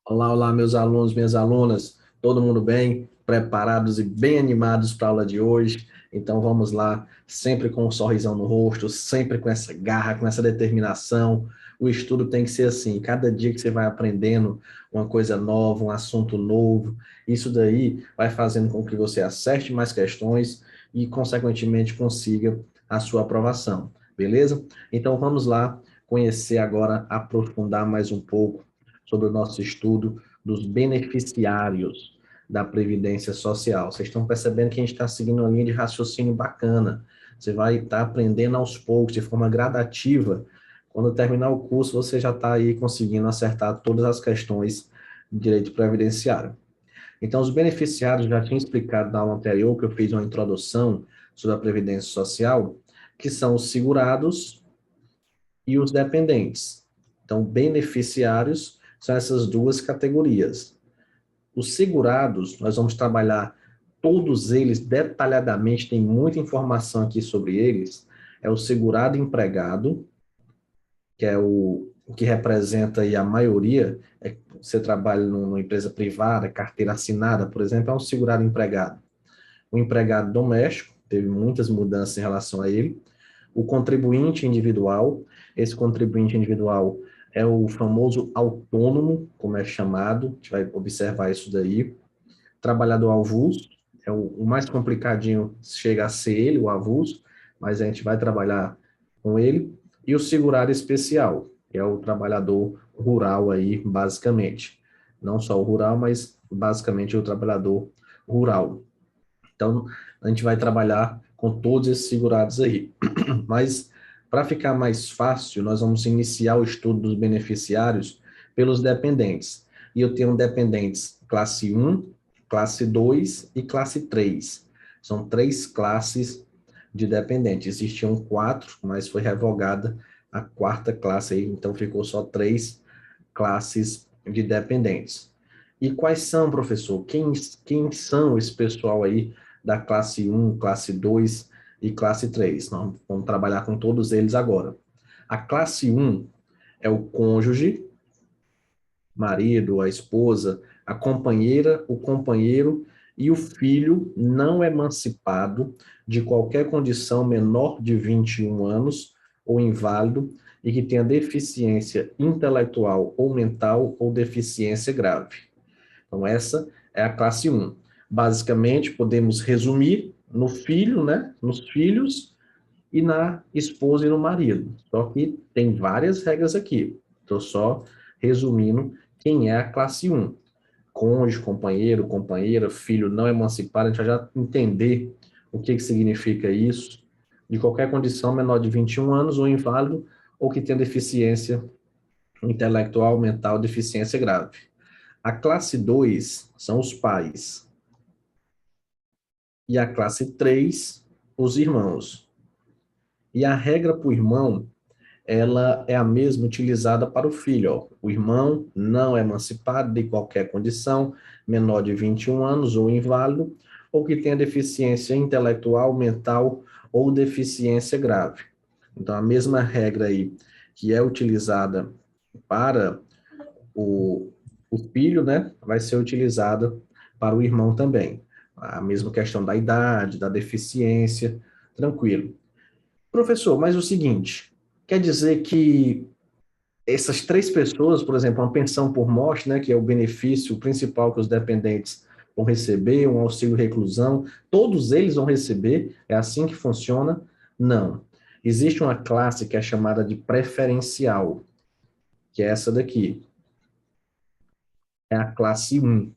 Olá, olá, meus alunos, minhas alunas, todo mundo bem? Preparados e bem animados para a aula de hoje? Então vamos lá, sempre com um sorrisão no rosto, sempre com essa garra, com essa determinação. O estudo tem que ser assim, cada dia que você vai aprendendo uma coisa nova, um assunto novo, isso daí vai fazendo com que você acerte mais questões e, consequentemente, consiga a sua aprovação, beleza? Então vamos lá conhecer agora, aprofundar mais um pouco sobre o nosso estudo dos beneficiários da Previdência Social. Vocês estão percebendo que a gente está seguindo uma linha de raciocínio bacana. Você vai estar aprendendo aos poucos, de forma gradativa. Quando terminar o curso, você já está aí conseguindo acertar todas as questões de direito previdenciário. Então, os beneficiários, já tinha explicado na aula anterior, que eu fiz uma introdução sobre a Previdência Social, que são os segurados e os dependentes. Então, beneficiários são essas duas categorias. Os segurados, nós vamos trabalhar todos eles detalhadamente, tem muita informação aqui sobre eles. É o segurado empregado, que é o que representa aí a maioria. Você trabalha numa empresa privada, carteira assinada, por exemplo, é um segurado empregado. O empregado doméstico, teve muitas mudanças em relação a ele. O contribuinte individual, esse contribuinte individual é o famoso autônomo, como é chamado, a gente vai observar isso daí. Trabalhador avulso, é o mais complicadinho, chega a ser ele, o avulso, mas a gente vai trabalhar com ele. E o segurado especial, que é o trabalhador rural aí, basicamente. Não só o rural, mas basicamente o trabalhador rural. Então, a gente vai trabalhar com todos esses segurados aí. Mas, para ficar mais fácil, nós vamos iniciar o estudo dos beneficiários pelos dependentes. E eu tenho dependentes classe 1, classe 2 e classe 3. São três classes de dependentes. Existiam quatro, mas foi revogada a quarta classe aí, então ficou só três classes de dependentes. E quais são, professor? Quem são esse pessoal aí da classe 1, classe 2 e classe 3? Nós vamos trabalhar com todos eles agora. A classe 1 é o cônjuge, marido, a esposa, a companheira, o companheiro e o filho não emancipado de qualquer condição menor de 21 anos ou inválido e que tenha deficiência intelectual ou mental ou deficiência grave. Então, essa é a classe 1. Basicamente, podemos resumir no filho, né, nos filhos e na esposa e no marido. Só que tem várias regras aqui. Estou só resumindo quem é a classe 1. Cônjuge, companheiro, companheira, filho não emancipado, a gente vai já entender o que significa isso, de qualquer condição menor de 21 anos, ou inválido, ou que tenha deficiência intelectual, mental, deficiência grave. A classe 2 são os pais. E a classe 3, os irmãos. E a regra para o irmão, ela é a mesma utilizada para o filho. Ó. O irmão não é emancipado de qualquer condição, menor de 21 anos ou inválido, ou que tenha deficiência intelectual, mental ou deficiência grave. Então, a mesma regra aí que é utilizada para o, o filho, né, vai ser utilizada para o irmão também. A mesma questão da idade, da deficiência, tranquilo. Professor, mas o seguinte, quer dizer que essas três pessoas, por exemplo, uma pensão por morte, né, que é o benefício principal que os dependentes vão receber, um auxílio reclusão, todos eles vão receber, é assim que funciona? Não. Existe uma classe que é chamada de preferencial, que é essa daqui, é a classe 1.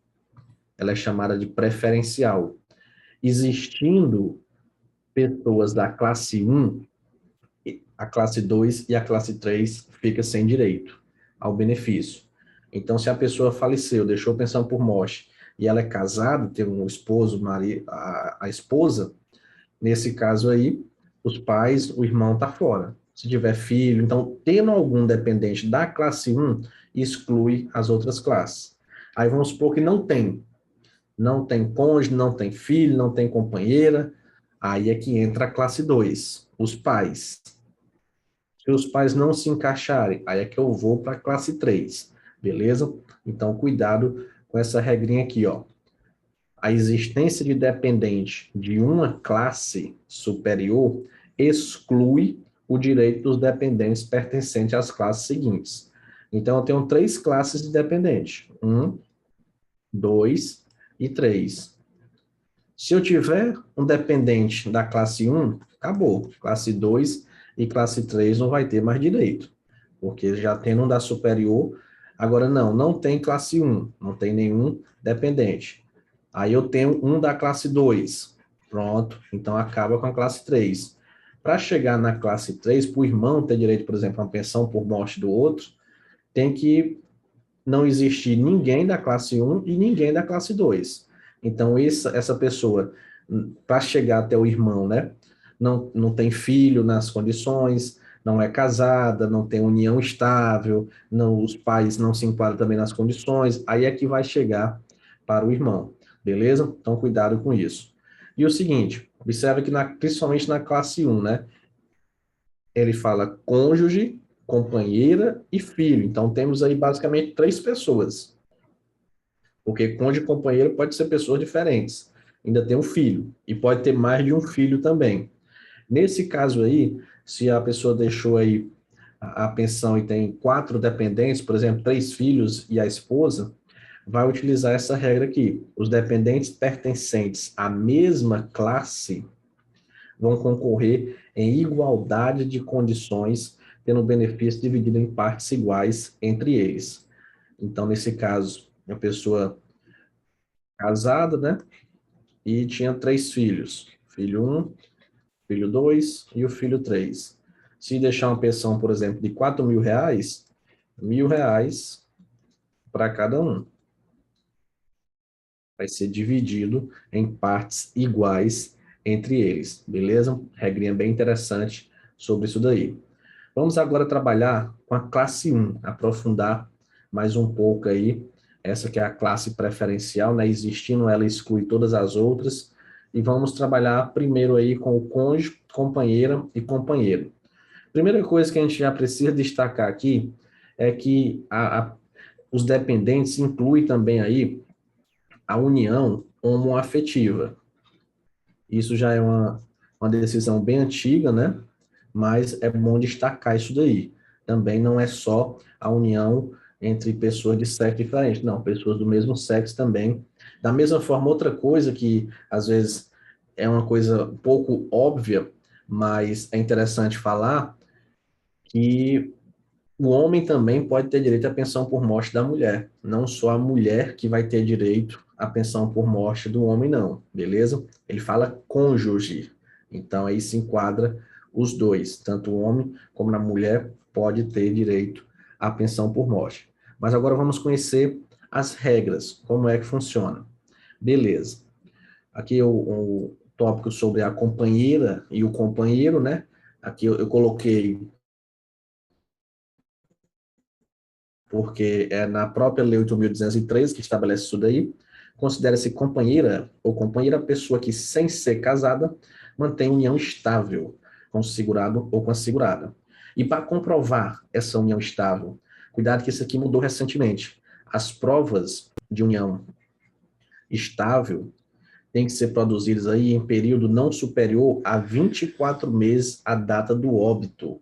Ela é chamada de preferencial. Existindo pessoas da classe 1, a classe 2 e a classe 3 fica sem direito ao benefício. Então, se a pessoa faleceu, deixou pensão por morte, e ela é casada, tem um esposo, a esposa, nesse caso aí, os pais, o irmão está fora. Se tiver filho, então, tendo algum dependente da classe 1, exclui as outras classes. Aí vamos supor que não tem cônjuge, não tem filho, não tem companheira, aí é que entra a classe 2, os pais. Se os pais não se encaixarem, aí é que eu vou para a classe 3. beleza? Então, cuidado com essa regrinha aqui, ó. A existência de dependente de uma classe superior exclui o direito dos dependentes pertencentes às classes seguintes. Então, eu tenho 3 classes de dependente: 1, 2 e 3. Se eu tiver um dependente da classe 1, acabou. Classe 2 e classe 3 não vai ter mais direito, porque já tendo um da superior, agora não tem classe 1, não tem nenhum dependente. Aí eu tenho um da classe 2, pronto, então acaba com a classe 3. Para chegar na classe 3, para o irmão ter direito, por exemplo, a uma pensão por morte do outro, tem que não existir ninguém da classe 1 e ninguém da classe 2. Então, essa pessoa, para chegar até o irmão, né, não tem filho nas condições, não é casada, não tem união estável, não, os pais não se enquadram também nas condições, aí é que vai chegar para o irmão, beleza? Então, cuidado com isso. E o seguinte, observa que principalmente na classe 1, né, ele fala cônjuge, companheira e filho. Então, temos aí basicamente 3 pessoas. Porque cônjuge e companheiro pode ser pessoas diferentes. Ainda tem um filho. E pode ter mais de um filho também. Nesse caso aí, se a pessoa deixou aí a pensão e tem 4 dependentes, por exemplo, 3 filhos e a esposa, vai utilizar essa regra aqui. Os dependentes pertencentes à mesma classe vão concorrer em igualdade de condições, tendo o benefício dividido em partes iguais entre eles. Então, nesse caso, a pessoa casada, né? E tinha 3 filhos. Filho 1, filho 2 e o filho 3. Se deixar uma pensão, por exemplo, de R$ 4.000, R$ 1.000 para cada um. Vai ser dividido em partes iguais entre eles, beleza? Regrinha bem interessante sobre isso daí. Vamos agora trabalhar com a classe 1, aprofundar mais um pouco aí, essa que é a classe preferencial, né? Existindo, ela exclui todas as outras, e vamos trabalhar primeiro aí com o cônjuge, companheira e companheiro. Primeira coisa que a gente já precisa destacar aqui é que os dependentes incluem também aí a união homoafetiva. Isso já é uma decisão bem antiga, né? Mas é bom destacar isso daí. Também não é só a união entre pessoas de sexo diferente, não, pessoas do mesmo sexo também. Da mesma forma, outra coisa que às vezes é uma coisa um pouco óbvia, mas é interessante falar, que o homem também pode ter direito à pensão por morte da mulher. Não só a mulher que vai ter direito à pensão por morte do homem, não. Beleza? Ele fala cônjuge. Então, aí se enquadra os dois. Tanto o homem como a mulher pode ter direito à pensão por morte. Mas agora vamos conhecer as regras. Como é que funciona? Beleza. Aqui o tópico sobre a companheira e o companheiro, né? Aqui eu coloquei porque é na própria Lei 8.213 que estabelece isso daí. Considera-se companheira ou companheira a pessoa que, sem ser casada, mantém união estável com o segurado ou com a segurada. E para comprovar essa união estável, cuidado que isso aqui mudou recentemente. As provas de união estável têm que ser produzidas aí em período não superior a 24 meses à data do óbito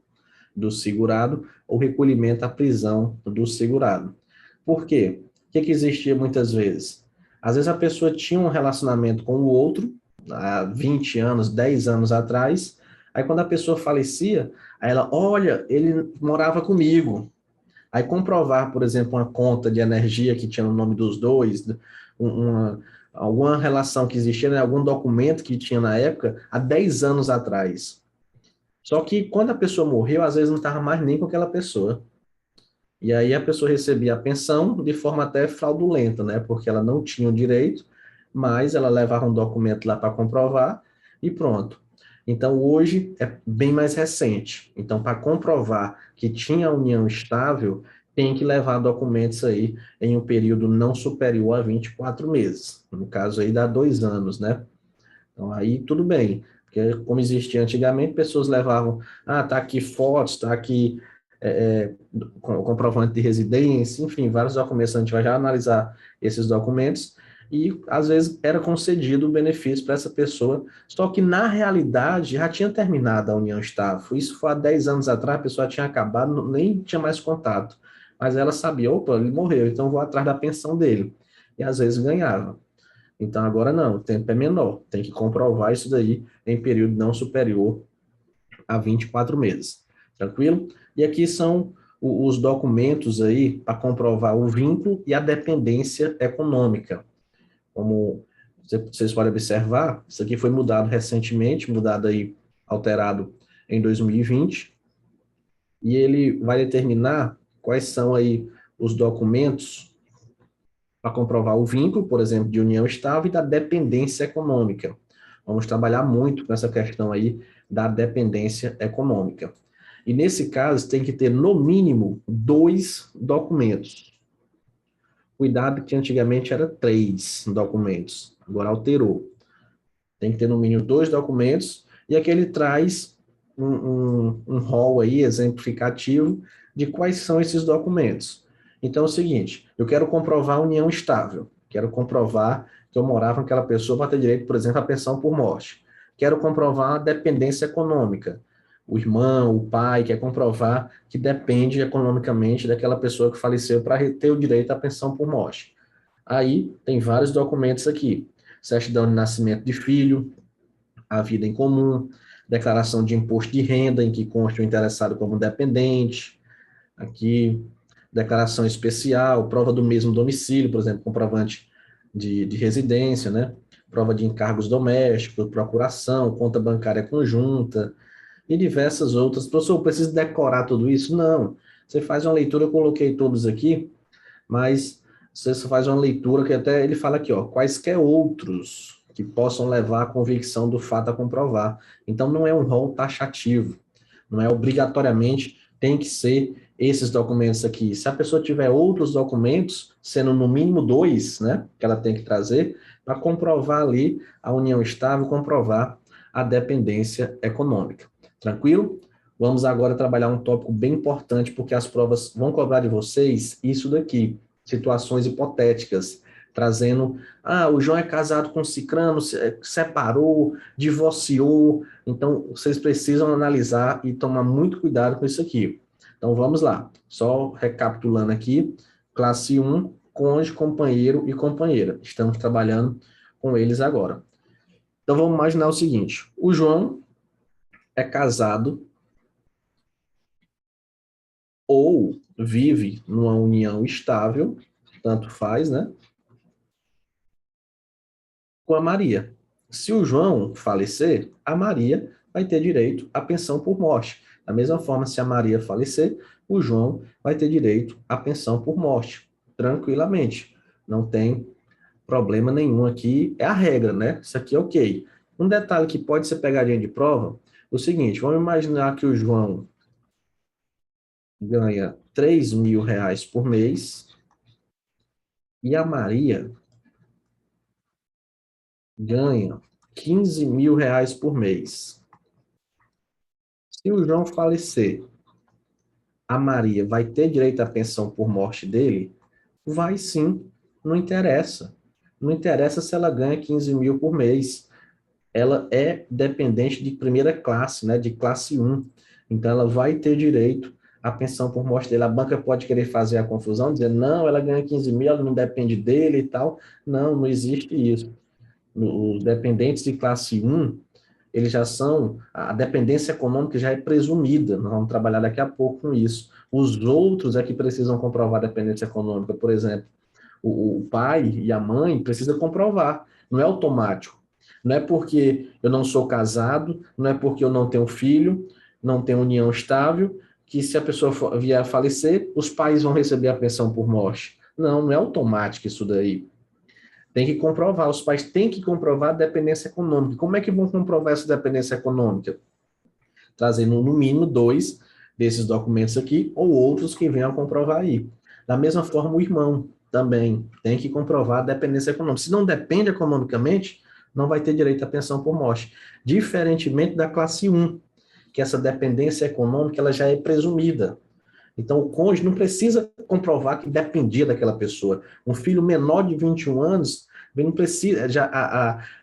do segurado ou recolhimento à prisão do segurado. Por quê? O que existia muitas vezes? Às vezes a pessoa tinha um relacionamento com o outro, há 20 anos, 10 anos atrás, aí quando a pessoa falecia, aí ela, olha, ele morava comigo. Aí comprovar, por exemplo, uma conta de energia que tinha no nome dos dois, uma, alguma relação que existia, né, algum documento que tinha na época, há 10 anos atrás. Só que quando a pessoa morreu, às vezes não estava mais nem com aquela pessoa. E aí a pessoa recebia a pensão de forma até fraudulenta, né? Porque ela não tinha o direito, mas ela levava um documento lá para comprovar e pronto. Então hoje é bem mais recente. Então, para comprovar que tinha união estável, tem que levar documentos aí em um período não superior a 24 meses. No caso aí dá 2 anos, né? Então, aí tudo bem, porque como existia antigamente, pessoas levavam, tá aqui fotos, tá aqui comprovante de residência, enfim, vários documentos. A gente vai já analisar esses documentos e, às vezes, era concedido o benefício para essa pessoa, só que, na realidade, já tinha terminado a união estável. Isso foi há 10 anos atrás, a pessoa tinha acabado, nem tinha mais contato. Mas ela sabia, opa, ele morreu, então vou atrás da pensão dele. E, às vezes, ganhava. Então, agora não, o tempo é menor. Tem que comprovar isso daí em período não superior a 24 meses. Tranquilo? E aqui são os documentos aí para comprovar o vínculo e a dependência econômica. Como vocês podem observar, isso aqui foi mudado recentemente, mudado aí, alterado em 2020, e ele vai determinar quais são aí os documentos para comprovar o vínculo, por exemplo, de união estável e da dependência econômica. Vamos trabalhar muito com essa questão aí da dependência econômica. E nesse caso, tem que ter no mínimo 2 documentos. Cuidado que antigamente era 3 documentos, agora alterou. Tem que ter no mínimo 2 documentos, e aqui ele traz um rol aí, exemplificativo, de quais são esses documentos. Então é o seguinte, eu quero comprovar a união estável, quero comprovar que eu morava com aquela pessoa para ter direito, por exemplo, à pensão por morte. Quero comprovar a dependência econômica. O irmão, o pai quer comprovar que depende economicamente daquela pessoa que faleceu para ter o direito à pensão por morte. Aí tem vários documentos aqui. Certidão de nascimento de filho, a vida em comum, declaração de imposto de renda, em que consta o interessado como dependente, aqui, declaração especial, prova do mesmo domicílio, por exemplo, comprovante de residência, né? Prova de encargos domésticos, procuração, conta bancária conjunta e diversas outras. Professor, eu preciso decorar tudo isso? Não. Você faz uma leitura, eu coloquei todos aqui, mas você faz uma leitura que até ele fala aqui, ó, quaisquer outros que possam levar à convicção do fato a comprovar. Então, não é um rol taxativo, não é obrigatoriamente, tem que ser esses documentos aqui. Se a pessoa tiver outros documentos, sendo no mínimo 2, né, que ela tem que trazer, para comprovar ali a união estável, comprovar a dependência econômica. Tranquilo? Vamos agora trabalhar um tópico bem importante, porque as provas vão cobrar de vocês isso daqui, situações hipotéticas, trazendo, o João é casado com o Cicrano, separou, divorciou, então vocês precisam analisar e tomar muito cuidado com isso aqui. Então vamos lá, só recapitulando aqui, classe 1, cônjuge, companheiro e companheira, estamos trabalhando com eles agora. Então vamos imaginar o seguinte, o João é casado ou vive numa união estável, tanto faz, né? Com a Maria. Se o João falecer, a Maria vai ter direito à pensão por morte. Da mesma forma, se a Maria falecer, o João vai ter direito à pensão por morte, tranquilamente. Não tem problema nenhum aqui, é a regra, né? Isso aqui é ok. Um detalhe que pode ser pegadinha de prova, é o seguinte, vamos imaginar que o João ganha R$ 3.000 por mês e a Maria ganha R$ 15.000 por mês. Se o João falecer, a Maria vai ter direito à pensão por morte dele? Vai sim, não interessa. Não interessa se ela ganha 15 mil por mês. Ela é dependente de primeira classe, né, de classe 1. Então, ela vai ter direito à pensão por morte dele. A banca pode querer fazer a confusão, dizer, não, ela ganha 15 mil, ela não depende dele e tal. Não, não existe isso. Os dependentes de classe 1, eles já são, a dependência econômica já é presumida, nós vamos trabalhar daqui a pouco com isso. Os outros é que precisam comprovar a dependência econômica, por exemplo, o pai e a mãe precisam comprovar, não é automático. Não é porque eu não sou casado, não é porque eu não tenho filho, não tenho união estável, que se a pessoa vier a falecer, os pais vão receber a pensão por morte. Não, não é automático isso daí. Tem que comprovar, os pais têm que comprovar a dependência econômica. Como é que vão comprovar essa dependência econômica? Trazendo no mínimo 2 desses documentos aqui, ou outros que venham a comprovar aí. Da mesma forma, o irmão também tem que comprovar a dependência econômica. Se não depende economicamente, não vai ter direito à pensão por morte. Diferentemente da classe 1, que essa dependência econômica ela já é presumida. Então, o cônjuge não precisa comprovar que dependia daquela pessoa. Um filho menor de 21 anos, ele não precisa, já,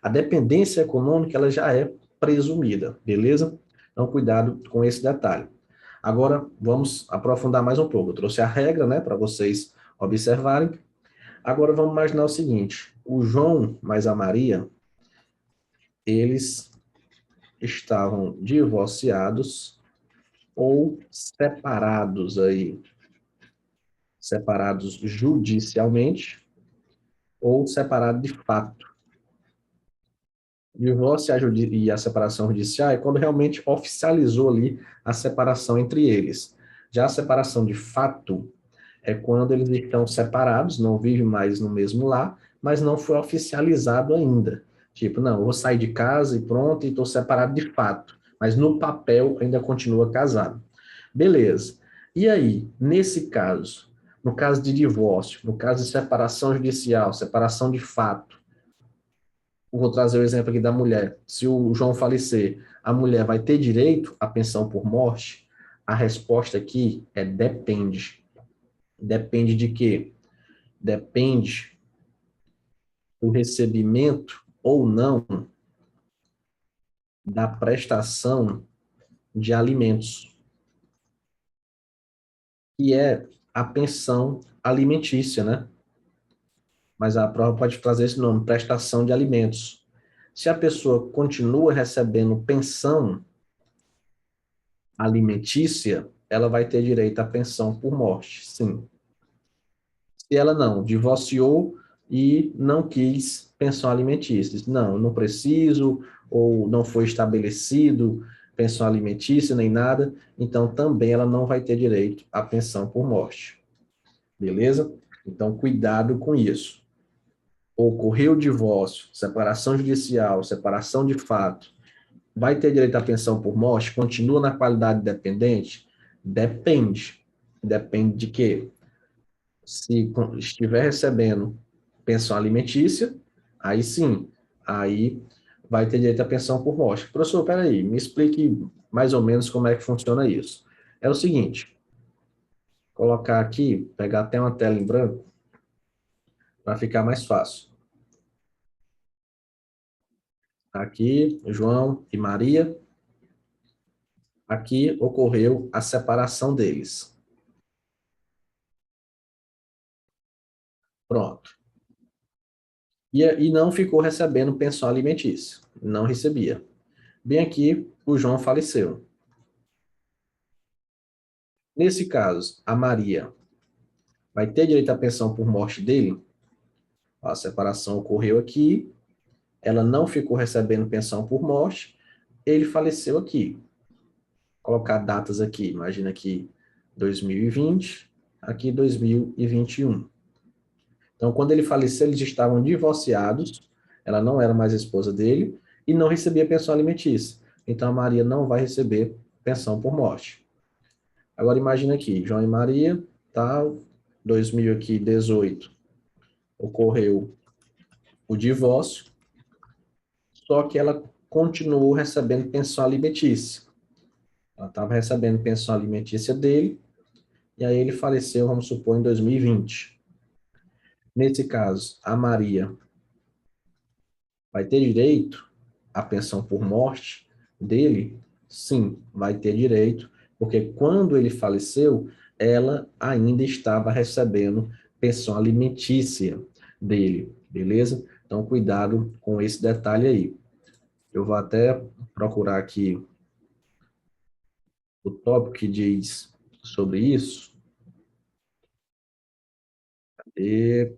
a dependência econômica ela já é presumida, beleza? Então, cuidado com esse detalhe. Agora, vamos aprofundar mais um pouco. Eu trouxe a regra, né, para vocês observarem. Agora, vamos imaginar o seguinte: o João mais a Maria, eles estavam divorciados ou separados aí, separados judicialmente ou separados de fato. O divórcio e a separação judicial é quando realmente oficializou ali a separação entre eles. Já a separação de fato é quando eles estão separados, não vivem mais no mesmo lar, mas não foi oficializado ainda. Tipo, não, eu vou sair de casa e pronto, e estou separado de fato. Mas no papel ainda continua casado. Beleza. E aí, nesse caso, no caso de divórcio, no caso de separação judicial, separação de fato, vou trazer o exemplo aqui da mulher. Se o João falecer, a mulher vai ter direito à pensão por morte? A resposta aqui é depende. Depende de quê? Depende do recebimento ou não da prestação de alimentos, que é a pensão alimentícia, né? Mas a prova pode trazer esse nome, prestação de alimentos. Se a pessoa continua recebendo pensão alimentícia, ela vai ter direito à pensão por morte, sim. Se ela não, divorciou e não quis pensão alimentícia, diz, não, não preciso, ou não foi estabelecido pensão alimentícia nem nada, então também ela não vai ter direito à pensão por morte. Beleza? Então, cuidado com isso. Ocorreu o divórcio, separação judicial, separação de fato, vai ter direito à pensão por morte? Continua na qualidade dependente? Depende. Depende de quê? Se estiver recebendo pensão alimentícia, aí sim, aí vai ter direito à pensão por morte. Professor, peraí, me explique mais ou menos como é que funciona isso. É o seguinte, colocar aqui, pegar até uma tela em branco, para ficar mais fácil. Aqui, João e Maria, aqui ocorreu a separação deles. Pronto. E não ficou recebendo pensão alimentícia. Não recebia. Bem aqui, o João faleceu. Nesse caso, a Maria vai ter direito à pensão por morte dele? A separação ocorreu aqui, ela não ficou recebendo pensão por morte, ele faleceu aqui. Colocar datas aqui, imagina aqui 2020, aqui 2021. Então, quando ele faleceu, eles estavam divorciados, ela não era mais esposa dele, e não recebia pensão alimentícia. Então, a Maria não vai receber pensão por morte. Agora, imagina aqui, João e Maria, tal, 2018, ocorreu o divórcio, só que ela continuou recebendo pensão alimentícia. Ela estava recebendo pensão alimentícia dele, e aí ele faleceu, vamos supor, em 2020. Nesse caso, a Maria vai ter direito à pensão por morte dele? Sim, vai ter direito, porque quando ele faleceu, ela ainda estava recebendo pensão alimentícia dele, beleza? Então, cuidado com esse detalhe aí. Eu vou até procurar aqui o tópico que diz sobre isso. E...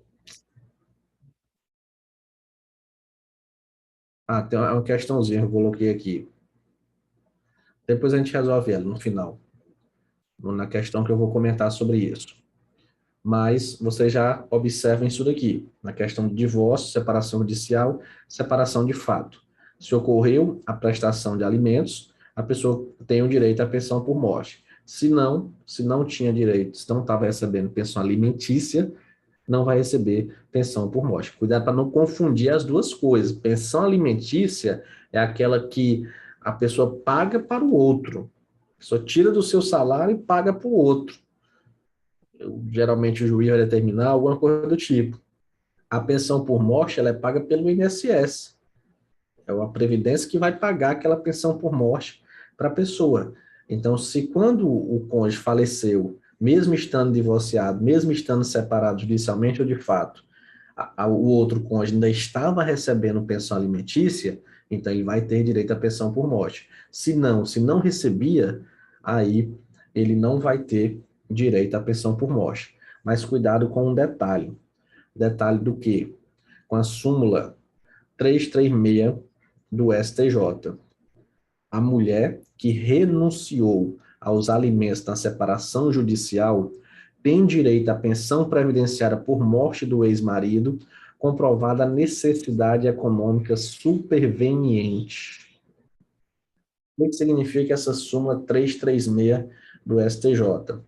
tem uma questãozinha que eu coloquei aqui. Depois a gente resolve ela no final, na questão que eu vou comentar sobre isso. Mas vocês já observam isso daqui, na questão de divórcio, separação judicial, separação de fato. Se ocorreu a prestação de alimentos, a pessoa tem o direito à pensão por morte. Se não tinha direito, se não estava recebendo pensão alimentícia, não vai receber pensão por morte. Cuidado para não confundir as duas coisas. Pensão alimentícia é aquela que a pessoa paga para o outro. A pessoa tira do seu salário e paga para o outro. geralmente o juiz vai determinar alguma coisa do tipo. A pensão por morte, ela é paga pelo INSS. É a Previdência que vai pagar aquela pensão por morte para a pessoa. Então, se quando o cônjuge faleceu, mesmo estando divorciado, mesmo estando separado judicialmente ou de fato, o outro cônjuge ainda estava recebendo pensão alimentícia, então ele vai ter direito à pensão por morte. Se não recebia, aí ele não vai ter direito à pensão por morte. Mas cuidado com um detalhe. Detalhe do quê? Com a súmula 336 do STJ. A mulher que renunciou aos alimentos na separação judicial tem direito à pensão previdenciária por morte do ex-marido, comprovada a necessidade econômica superveniente. O que significa essa súmula 336 do STJ?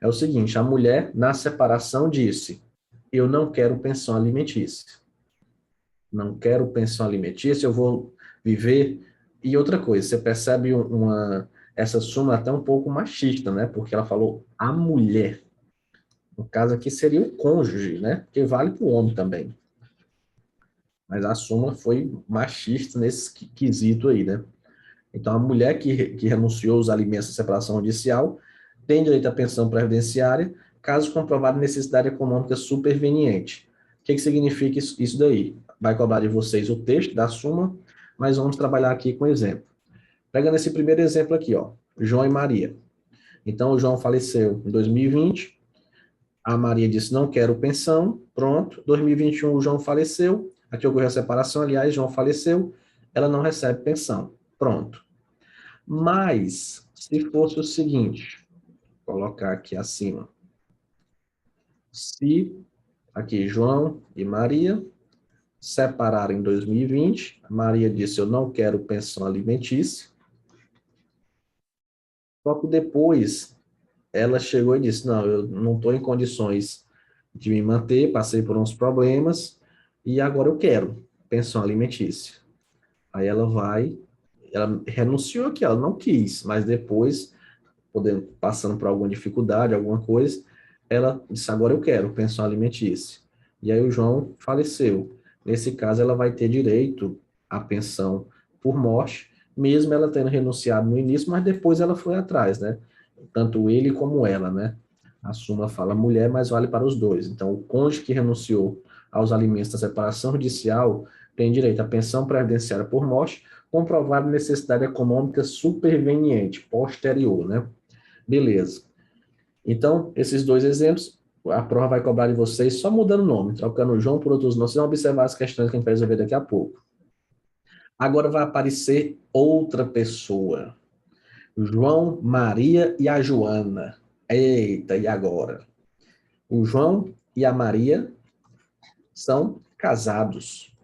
É o seguinte, a mulher, na separação, disse: eu não quero pensão alimentícia. Não quero pensão alimentícia, eu vou viver. E outra coisa, você percebe essa súmula até um pouco machista, né? Porque ela falou a mulher. No caso aqui seria o cônjuge, né? Porque vale para o homem também. Mas a súmula foi machista nesse quesito aí, né? Então, a mulher que renunciou aos alimentos de separação judicial tem direito à pensão previdenciária, caso comprovada necessidade econômica superveniente. O que significa isso daí? Vai cobrar de vocês o texto da súmula, mas vamos trabalhar aqui com exemplo. Pegando esse primeiro exemplo aqui, ó, João e Maria. Então, o João faleceu em 2020, a Maria disse, não quero pensão, pronto. 2021, o João faleceu, aqui ocorreu a separação, aliás, João faleceu, ela não recebe pensão, pronto. Mas, se fosse o seguinte, vou colocar aqui acima, se aqui João e Maria separaram em 2020, a Maria disse, eu não quero pensão alimentícia, só que depois ela chegou e disse, não, eu não estou em condições de me manter, passei por uns problemas, e agora eu quero pensão alimentícia. Aí ela renunciou aqui, ela não quis, mas depois passando por alguma dificuldade, alguma coisa, ela disse, agora eu quero pensão alimentícia. E aí o João faleceu. Nesse caso, ela vai ter direito à pensão por morte, mesmo ela tendo renunciado no início, mas depois ela foi atrás, né? Tanto ele como ela, né? A súmula fala mulher, mas vale para os dois. Então, o cônjuge que renunciou aos alimentos da separação judicial tem direito à pensão previdenciária por morte, comprovada necessidade econômica superveniente, posterior, né? Beleza. Então, esses dois exemplos, a prova vai cobrar de vocês só mudando o nome, trocando o João por outros nomes. Vocês vão observar as questões que a gente vai resolver daqui a pouco. Agora vai aparecer outra pessoa. João, Maria e a Joana. Eita, e agora? O João e a Maria são casados.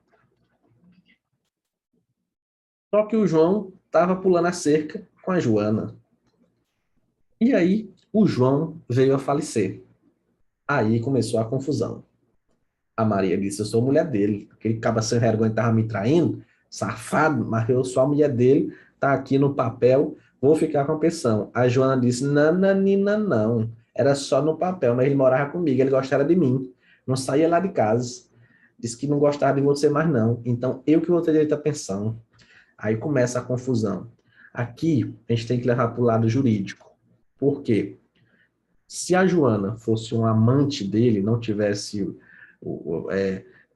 Só que o João estava pulando a cerca com a Joana. E aí, o João veio a falecer. Aí começou a confusão. A Maria disse, eu sou mulher dele. Aquele caba sem vergonha estava me traindo, safado, mas eu sou a mulher dele, tá aqui no papel, vou ficar com a pensão. A Joana disse, nananina, não. Era só no papel, mas ele morava comigo, ele gostava de mim. Não saía lá de casa. Disse que não gostava de você mais não. Então, eu que vou ter direito à pensão. Aí começa a confusão. Aqui, a gente tem que levar para o lado jurídico. Por quê? Se a Joana fosse um amante dele, não tivesse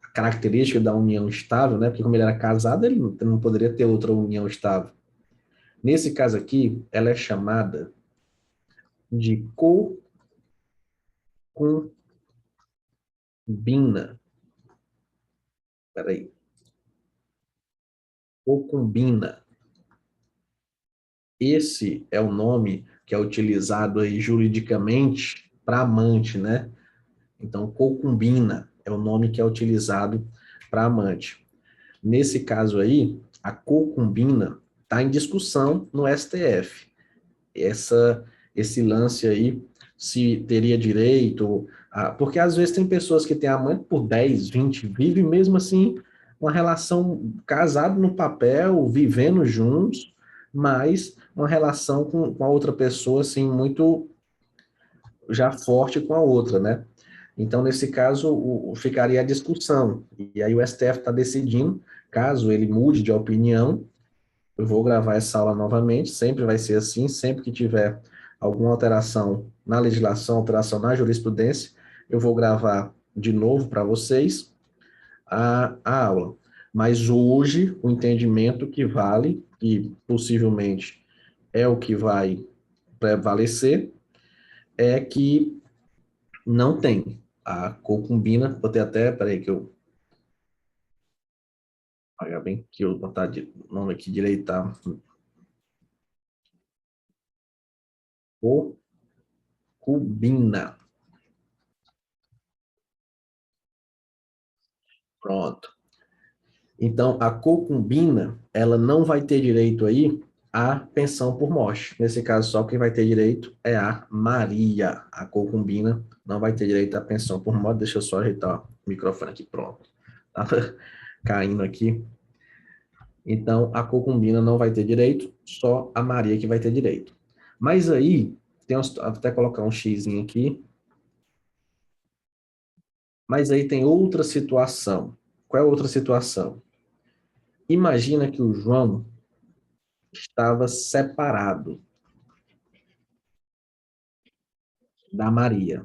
a característica da união estável, né? Porque como ele era casado, ele não poderia ter outra união estável. Nesse caso aqui, ela é chamada de concubina. Peraí. Concubina. Esse é o nome que é utilizado aí juridicamente para amante, né? Então, concubina é o nome que é utilizado para amante. Nesse caso aí, a concubina está em discussão no STF. Esse lance aí, se teria direito, porque às vezes tem pessoas que têm amante por 10, 20, vivem mesmo assim uma relação casado no papel, vivendo juntos, mas uma relação com a outra pessoa assim muito já forte com a outra, né? Então, nesse caso, ficaria a discussão. E aí o STF está decidindo, caso ele mude de opinião, eu vou gravar essa aula novamente, sempre vai ser assim, sempre que tiver alguma alteração na legislação, alteração na jurisprudência, eu vou gravar de novo para vocês a aula. Mas hoje, o entendimento que vale, e possivelmente é o que vai prevalecer, é que não tem a concubina, vou ter até, peraí que eu pagar bem, que eu botar o nome aqui direito, tá? Concubina. Pronto. Então, a concubina, ela não vai ter direito aí à pensão por morte. Nesse caso, só quem vai ter direito é a Maria. A concubina não vai ter direito à pensão por morte. Deixa eu só ajeitar o microfone aqui, pronto. Tava caindo aqui. Então, a concubina não vai ter direito, só a Maria que vai ter direito. Mas aí, até colocar um xizinho aqui, mas aí tem outra situação. Qual é a outra situação? Imagina que o João estava separado da Maria,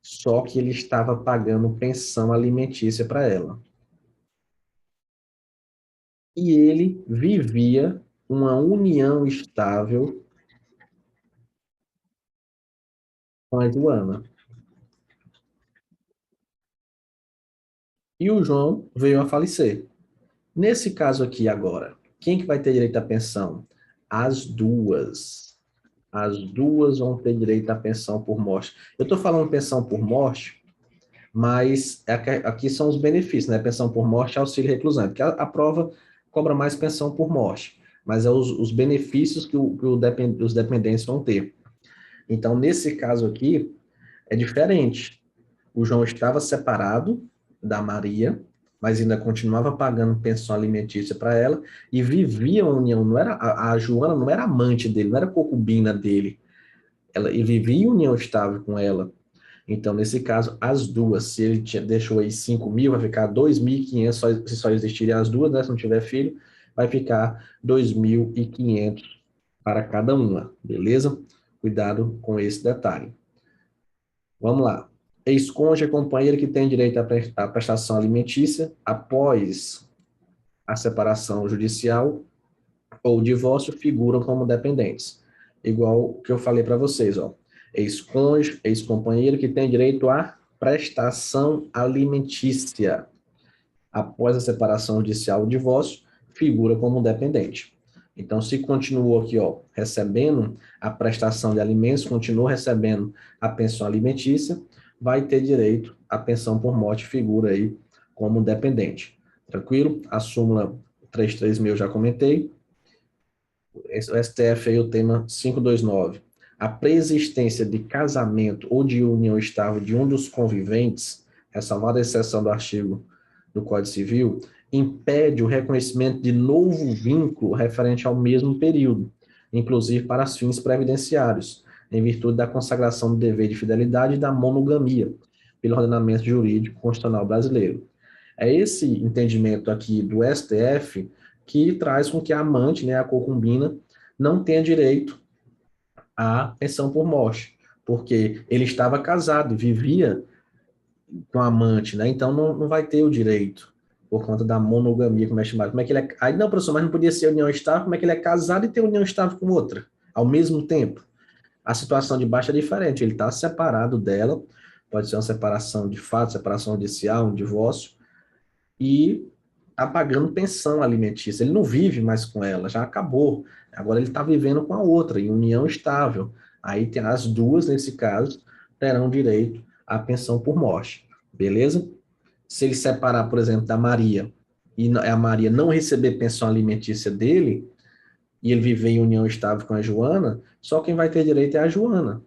só que ele estava pagando pensão alimentícia para ela. E ele vivia uma união estável com a Joana. E o João veio a falecer. Nesse caso aqui agora, quem que vai ter direito à pensão? As duas. As duas vão ter direito à pensão por morte. Eu estou falando pensão por morte, mas aqui são os benefícios, né? Pensão por morte, auxílio reclusão, porque a prova cobra mais pensão por morte, mas é os benefícios que os dependentes vão ter. Então, nesse caso aqui, é diferente. O João estava separado da Maria, mas ainda continuava pagando pensão alimentícia para ela e vivia uma união. Não era a Joana não era amante dele, não era concubina dele. Ela e vivia em união estável com ela. Então, nesse caso, as duas, se ele deixou aí 5 mil, vai ficar 2.500, se só existirem as duas, né? Se não tiver filho, vai ficar 2.500 para cada uma, beleza? Cuidado com esse detalhe. Vamos lá. Ex-cônjuge é companheiro que tem direito à prestação alimentícia após a separação judicial ou divórcio figuram como dependentes. Igual o que eu falei para vocês, ó. Ex-cônjuge, ex-companheiro que tem direito à prestação alimentícia após a separação judicial ou divórcio figura como dependente. Então, se continuou aqui, ó, recebendo a prestação de alimentos, continuou recebendo a pensão alimentícia, vai ter direito à pensão por morte, figura aí como dependente. Tranquilo? A súmula 336 eu já comentei. O STF aí, o tema 529. A preexistência de casamento ou de união estável de um dos conviventes, ressalvada a exceção do artigo do Código Civil, impede o reconhecimento de novo vínculo referente ao mesmo período, inclusive para fins previdenciários, em virtude da consagração do dever de fidelidade e da monogamia, pelo ordenamento jurídico constitucional brasileiro. É esse entendimento aqui do STF que traz com que a amante, né, a concubina, não tenha direito à pensão por morte, porque ele estava casado e vivia com a amante, né, então não vai ter o direito, por conta da monogamia, como é chamado. Como é que ele é... Aí, não, professor, mas não podia ser união estável, como é que ele é casado e tem união estável com outra, ao mesmo tempo? A situação de baixo é diferente, ele está separado dela, pode ser uma separação de fato, separação judicial, um divórcio, e está pagando pensão alimentícia. Ele não vive mais com ela, já acabou. Agora ele está vivendo com a outra, em união estável. Aí tem as duas, nesse caso, terão direito à pensão por morte. Beleza? Se ele separar, por exemplo, da Maria, e a Maria não receber pensão alimentícia dele, e ele viver em união estável com a Joana, só quem vai ter direito é a Joana.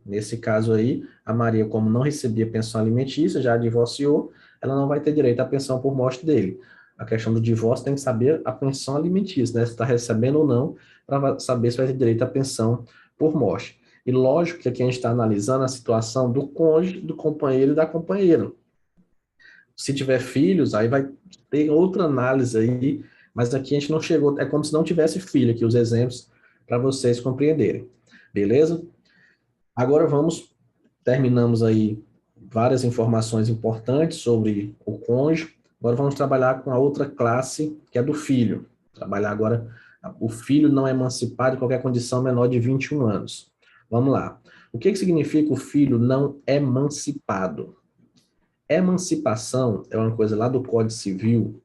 Nesse caso aí, a Maria, como não recebia pensão alimentícia, já divorciou, ela não vai ter direito à pensão por morte dele. A questão do divórcio tem que saber a pensão alimentícia, né? Se está recebendo ou não, para saber se vai ter direito à pensão por morte. E lógico que aqui a gente está analisando a situação do cônjuge, do companheiro e da companheira. Se tiver filhos, aí vai ter outra análise aí, mas aqui a gente não chegou, é como se não tivesse filho aqui, os exemplos para vocês compreenderem. Beleza? Agora terminamos aí várias informações importantes sobre o cônjuge. Agora vamos trabalhar com a outra classe, que é do filho. Trabalhar agora, o filho não emancipado em qualquer condição menor de 21 anos. Vamos lá. O que significa o filho não emancipado? Emancipação é uma coisa lá do Código Civil,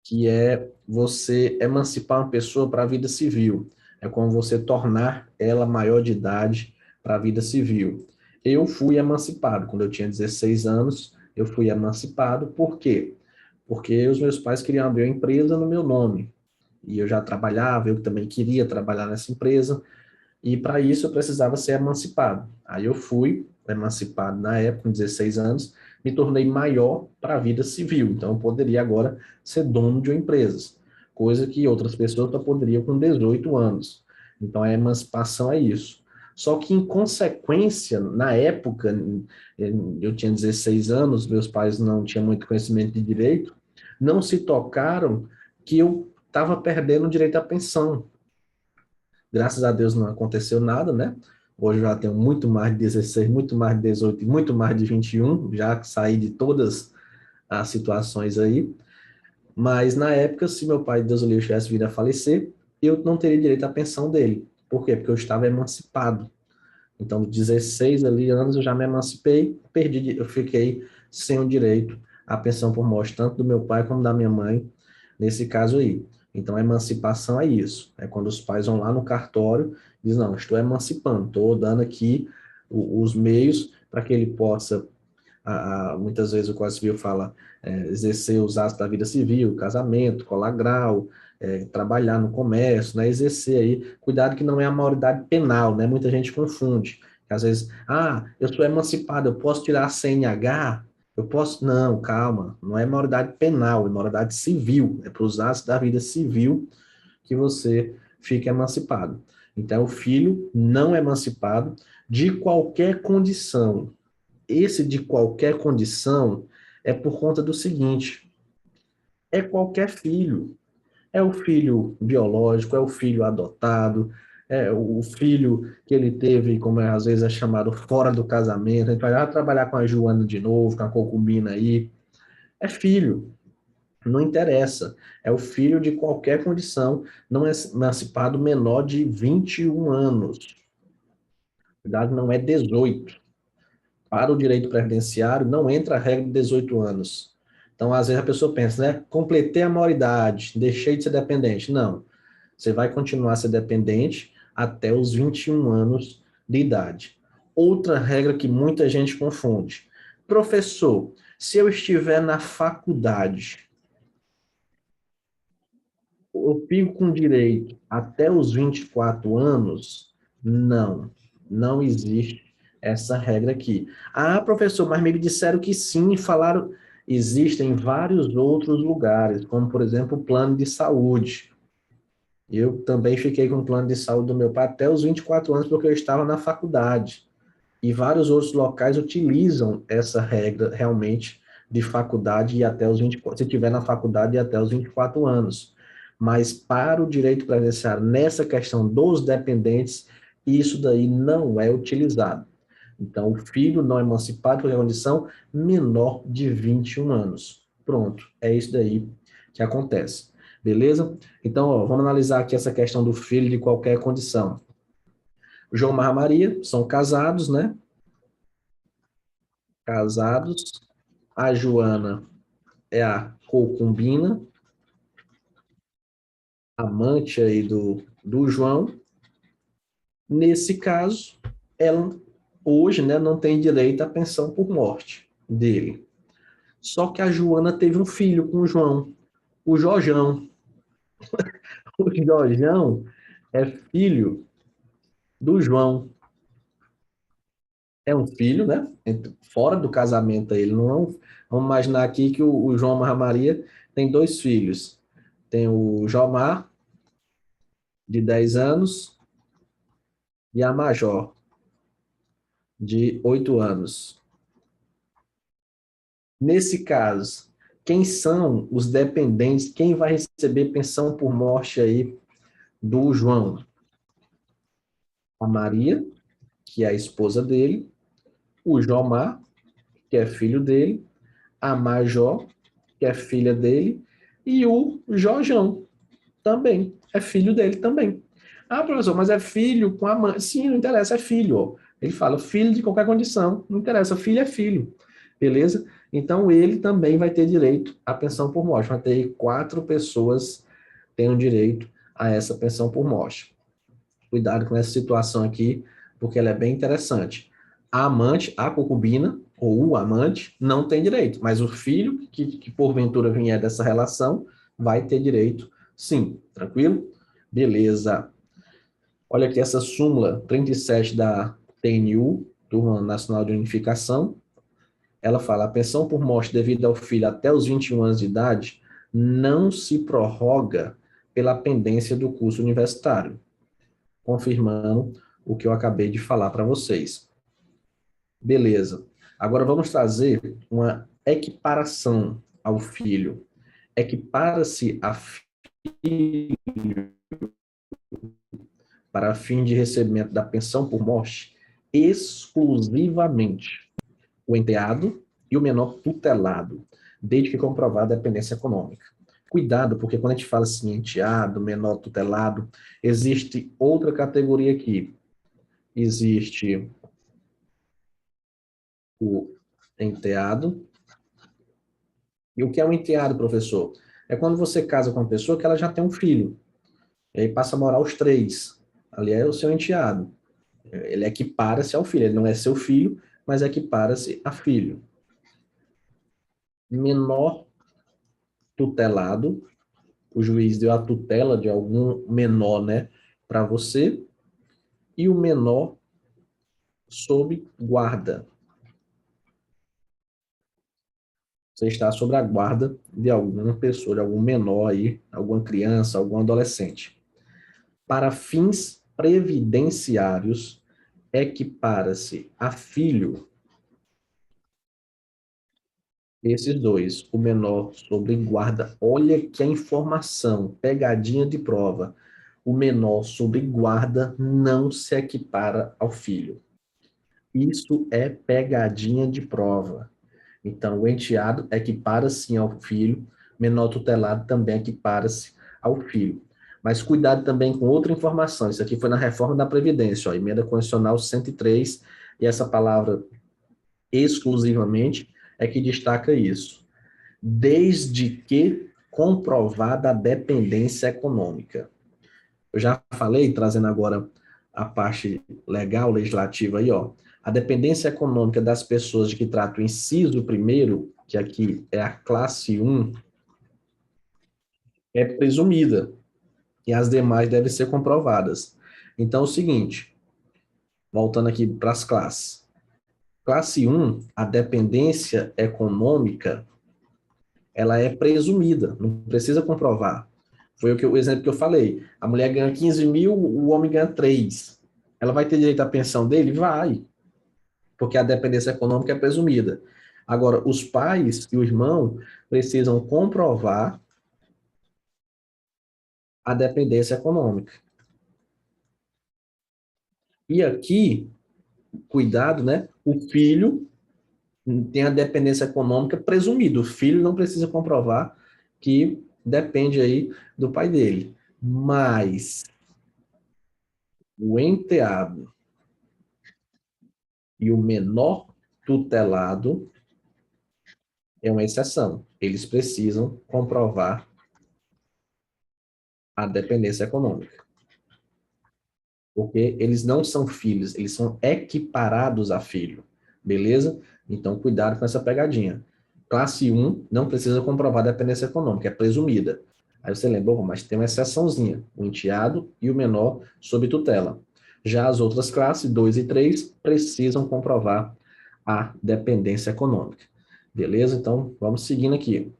que é você emancipar uma pessoa para a vida civil. É como você tornar ela maior de idade para a vida civil. Eu fui emancipado. Quando eu tinha 16 anos, eu fui emancipado. Por quê? Porque os meus pais queriam abrir uma empresa no meu nome. E eu já trabalhava, eu também queria trabalhar nessa empresa. E para isso eu precisava ser emancipado. Aí eu fui emancipado na época, com 16 anos, me tornei maior para a vida civil. Então eu poderia agora ser dono de uma empresa, coisa que outras pessoas só poderiam com 18 anos. Então a emancipação é isso. Só que em consequência, na época, eu tinha 16 anos, meus pais não tinham muito conhecimento de direito, não se tocaram que eu estava perdendo o direito à pensão. Graças a Deus não aconteceu nada, né? Hoje eu já tenho muito mais de 16, muito mais de 18 e muito mais de 21, já saí de todas as situações aí. Mas na época, se meu pai, Deus o livre, tivesse vindo a falecer, eu não teria direito à pensão dele. Por quê? Porque eu estava emancipado. Então, 16 ali anos eu já me emancipei, eu fiquei sem o direito à pensão por morte, tanto do meu pai como da minha mãe, nesse caso aí. Então, a emancipação é isso. É quando os pais vão lá no cartório e dizem, não, estou emancipando, estou dando aqui os meios para que ele possa, muitas vezes o Código Civil fala, exercer os atos da vida civil, casamento, colar grau, trabalhar no comércio, né, exercer aí, cuidado que não é a maioridade penal, né, muita gente confunde, que às vezes, eu sou emancipado, eu posso tirar a CNH, eu posso, não, calma, não é maioridade penal, é maioridade civil, é para os atos da vida civil que você fica emancipado. Então, o filho não é emancipado de qualquer condição. Esse de qualquer condição é por conta do seguinte, é qualquer filho. É o filho biológico, é o filho adotado, é o filho que ele teve, como às vezes é chamado, fora do casamento. A gente vai lá trabalhar com a Joana de novo, com a concubina aí. É filho, não interessa. É o filho de qualquer condição, não é emancipado menor de 21 anos. Cuidado, não é 18. Para o direito previdenciário, não entra a regra de 18 anos. Então, às vezes a pessoa pensa, né? Completei a maioridade, deixei de ser dependente. Não. Você vai continuar a ser dependente até os 21 anos de idade. Outra regra que muita gente confunde. Professor, se eu estiver na faculdade, eu fico com direito até os 24 anos? Não, não existe essa regra aqui. Ah, professor, mas me disseram que sim, falaram. Existem vários outros lugares, como, por exemplo, o plano de saúde. Eu também fiquei com o plano de saúde do meu pai até os 24 anos, porque eu estava na faculdade. E vários outros locais utilizam essa regra realmente de faculdade e até os 24, se tiver na faculdade e até os 24 anos. Mas para o direito previdenciário, nessa questão dos dependentes, isso daí não é utilizado. Então, o filho não emancipado por condição menor de 21 anos. Pronto, é isso daí que acontece. Beleza? Então, ó, vamos analisar aqui essa questão do filho de qualquer condição. O João Marra Maria são casados, né? Casados. A Joana é a concubina, amante aí do João. Nesse caso, ela hoje, né, não tem direito à pensão por morte dele. Só que a Joana teve um filho com o João, o Jorjão. O Jorjão é filho do João. É um filho, né? Fora do casamento ele não é vamos imaginar aqui que o João Marra Maria tem dois filhos. Tem o Jomar, de 10 anos, e a major, de 8 anos. Nesse caso, quem são os dependentes? Quem vai receber pensão por morte aí do João? A Maria, que é a esposa dele, o Jomar, que é filho dele, a Major, que é filha dele, e o Jorjão, também, é filho dele também. Ah, professor, mas é filho com a mãe. Sim, não interessa, é filho. Ó. Ele fala filho de qualquer condição, não interessa, filho é filho. Beleza? Então, ele também vai ter direito à pensão por morte. Vai ter 4 pessoas tendo direito a essa pensão por morte. Cuidado com essa situação aqui, porque ela é bem interessante. A amante, a concubina, ou o amante, não tem direito, mas o filho que porventura vier dessa relação vai ter direito, sim. Tranquilo? Beleza. Olha aqui essa súmula 37 da TNU, Turma Nacional de Unificação. Ela fala: a pensão por morte devida ao filho até os 21 anos de idade não se prorroga pela pendência do curso universitário, confirmando o que eu acabei de falar para vocês. Beleza. Agora vamos trazer uma equiparação ao filho. Equipara-se a filho para fim de recebimento da pensão por morte exclusivamente o enteado e o menor tutelado, desde que comprovada a dependência econômica. Cuidado, porque quando a gente fala assim, enteado, menor tutelado, existe outra categoria aqui. Existe o enteado. E o que é um enteado, professor? É quando você casa com uma pessoa que ela já tem um filho. E aí passa a morar os 3. Ali é o seu enteado. Ele equipara-se ao filho. Ele não é seu filho, mas equipara-se a filho. Menor tutelado. O juiz deu a tutela de algum menor, né, para você. E o menor sob guarda. Você está sob a guarda de alguma pessoa, de algum menor aí, alguma criança, algum adolescente. Para fins previdenciários, equipara-se a filho esses dois, o menor sobre guarda. Olha que a informação, pegadinha de prova. O menor sobre guarda não se equipara ao filho. Isso é pegadinha de prova. Então, o enteado equipara-se ao filho, menor tutelado também equipara-se ao filho. Mas cuidado também com outra informação. Isso aqui foi na reforma da Previdência, ó, emenda constitucional 103, e essa palavra exclusivamente é que destaca isso. Desde que comprovada a dependência econômica. Eu já falei, trazendo agora a parte legal, legislativa aí, ó. A dependência econômica das pessoas de que trata o inciso primeiro, que aqui é a classe 1, é presumida, e as demais devem ser comprovadas. Então, é o seguinte, voltando aqui para as classes. Classe 1, a dependência econômica, ela é presumida, não precisa comprovar. Foi o exemplo que eu falei. A mulher ganha 15 mil, o homem ganha 3. Ela vai ter direito à pensão dele? Vai, porque a dependência econômica é presumida. Agora, os pais e o irmão precisam comprovar a dependência econômica. E aqui, cuidado, né? O filho tem a dependência econômica presumida. O filho não precisa comprovar que depende aí do pai dele. Mas o enteado e o menor tutelado é uma exceção. Eles precisam comprovar a dependência econômica. Porque eles não são filhos, eles são equiparados a filho. Beleza? Então, cuidado com essa pegadinha. Classe 1 não precisa comprovar a dependência econômica, é presumida. Aí você lembra, mas tem uma exceçãozinha, o enteado e o menor sob tutela. Já as outras classes, 2 e 3, precisam comprovar a dependência econômica. Beleza? Então, vamos seguindo aqui.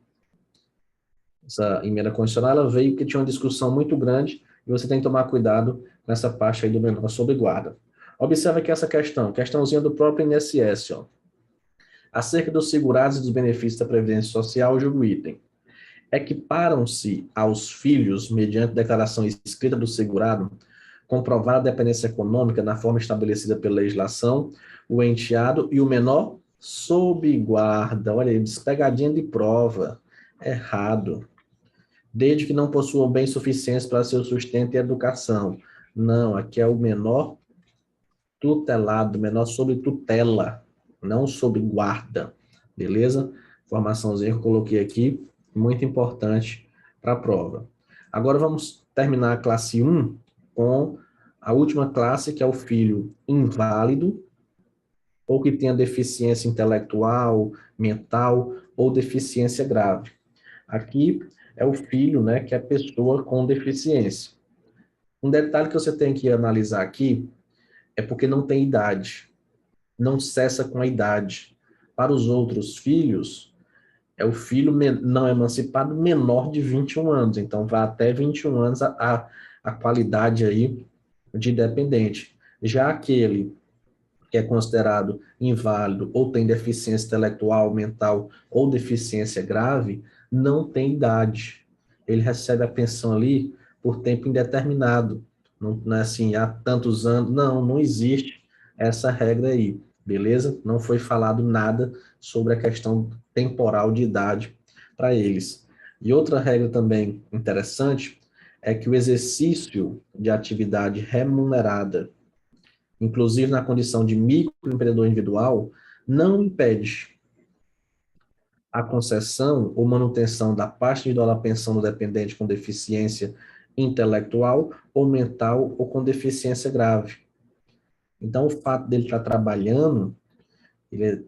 Essa emenda constitucional, ela veio porque tinha uma discussão muito grande e você tem que tomar cuidado nessa parte aí do menor sob guarda. Observe aqui essa questãozinha do próprio INSS, ó. Acerca dos segurados e dos benefícios da Previdência Social, julgo item. Equiparam-se aos filhos, mediante declaração escrita do segurado, comprovar a dependência econômica na forma estabelecida pela legislação, o enteado e o menor sob guarda. Olha aí, despegadinha de prova. Errado. Desde que não possuam bens suficientes para seu sustento e educação. Não, aqui é o menor tutelado, menor sob tutela, não sob guarda. Beleza? Informaçãozinha que eu coloquei aqui, muito importante para a prova. Agora vamos terminar a classe 1 com a última classe, que é o filho inválido, ou que tenha deficiência intelectual, mental, ou deficiência grave. Aqui é o filho, né, que é a pessoa com deficiência. Um detalhe que você tem que analisar aqui é porque não tem idade. Não cessa com a idade. Para os outros filhos, é o filho não emancipado menor de 21 anos. Então, vai até 21 anos a qualidade aí de dependente. Já aquele que é considerado inválido ou tem deficiência intelectual, mental ou deficiência grave, não tem idade. Ele recebe a pensão ali por tempo indeterminado. Não é assim, há tantos anos. Não, não existe essa regra aí, beleza? Não foi falado nada sobre a questão temporal de idade para eles. E outra regra também interessante é que o exercício de atividade remunerada, inclusive na condição de microempreendedor individual, não impede a concessão ou manutenção da parte individual da pensão do dependente com deficiência intelectual ou mental ou com deficiência grave. Então, o fato dele estar trabalhando, ele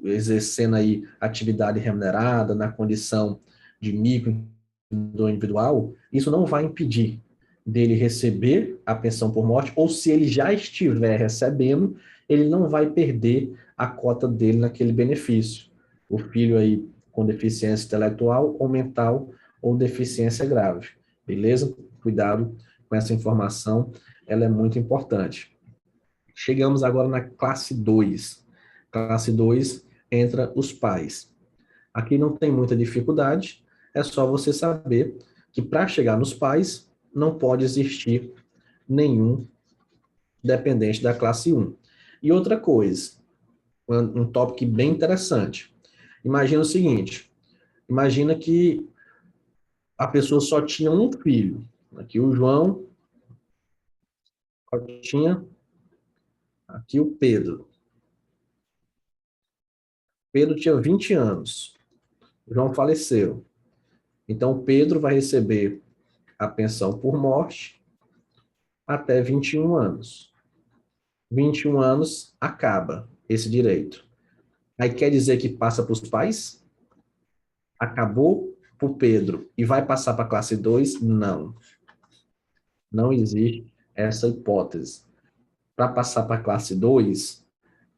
exercendo aí atividade remunerada na condição de microempreendedor individual, isso não vai impedir dele receber a pensão por morte, ou se ele já estiver recebendo, ele não vai perder a cota dele naquele benefício. O filho aí com deficiência intelectual ou mental ou deficiência grave. Beleza? Cuidado com essa informação, ela é muito importante. Chegamos agora na classe 2. Classe 2 entra os pais. Aqui não tem muita dificuldade, é só você saber que para chegar nos pais, não pode existir nenhum dependente da classe 1. E outra coisa, um tópico bem interessante. Imagina o seguinte, imagina que a pessoa só tinha um filho. Aqui o João, só tinha aqui o Pedro. Pedro tinha 20 anos. O João faleceu. Então, o Pedro vai receber a pensão por morte até 21 anos. 21 anos acaba esse direito. Aí quer dizer que passa para os pais? Acabou para o Pedro e vai passar para a classe 2? Não. Não existe essa hipótese. Para passar para a classe 2,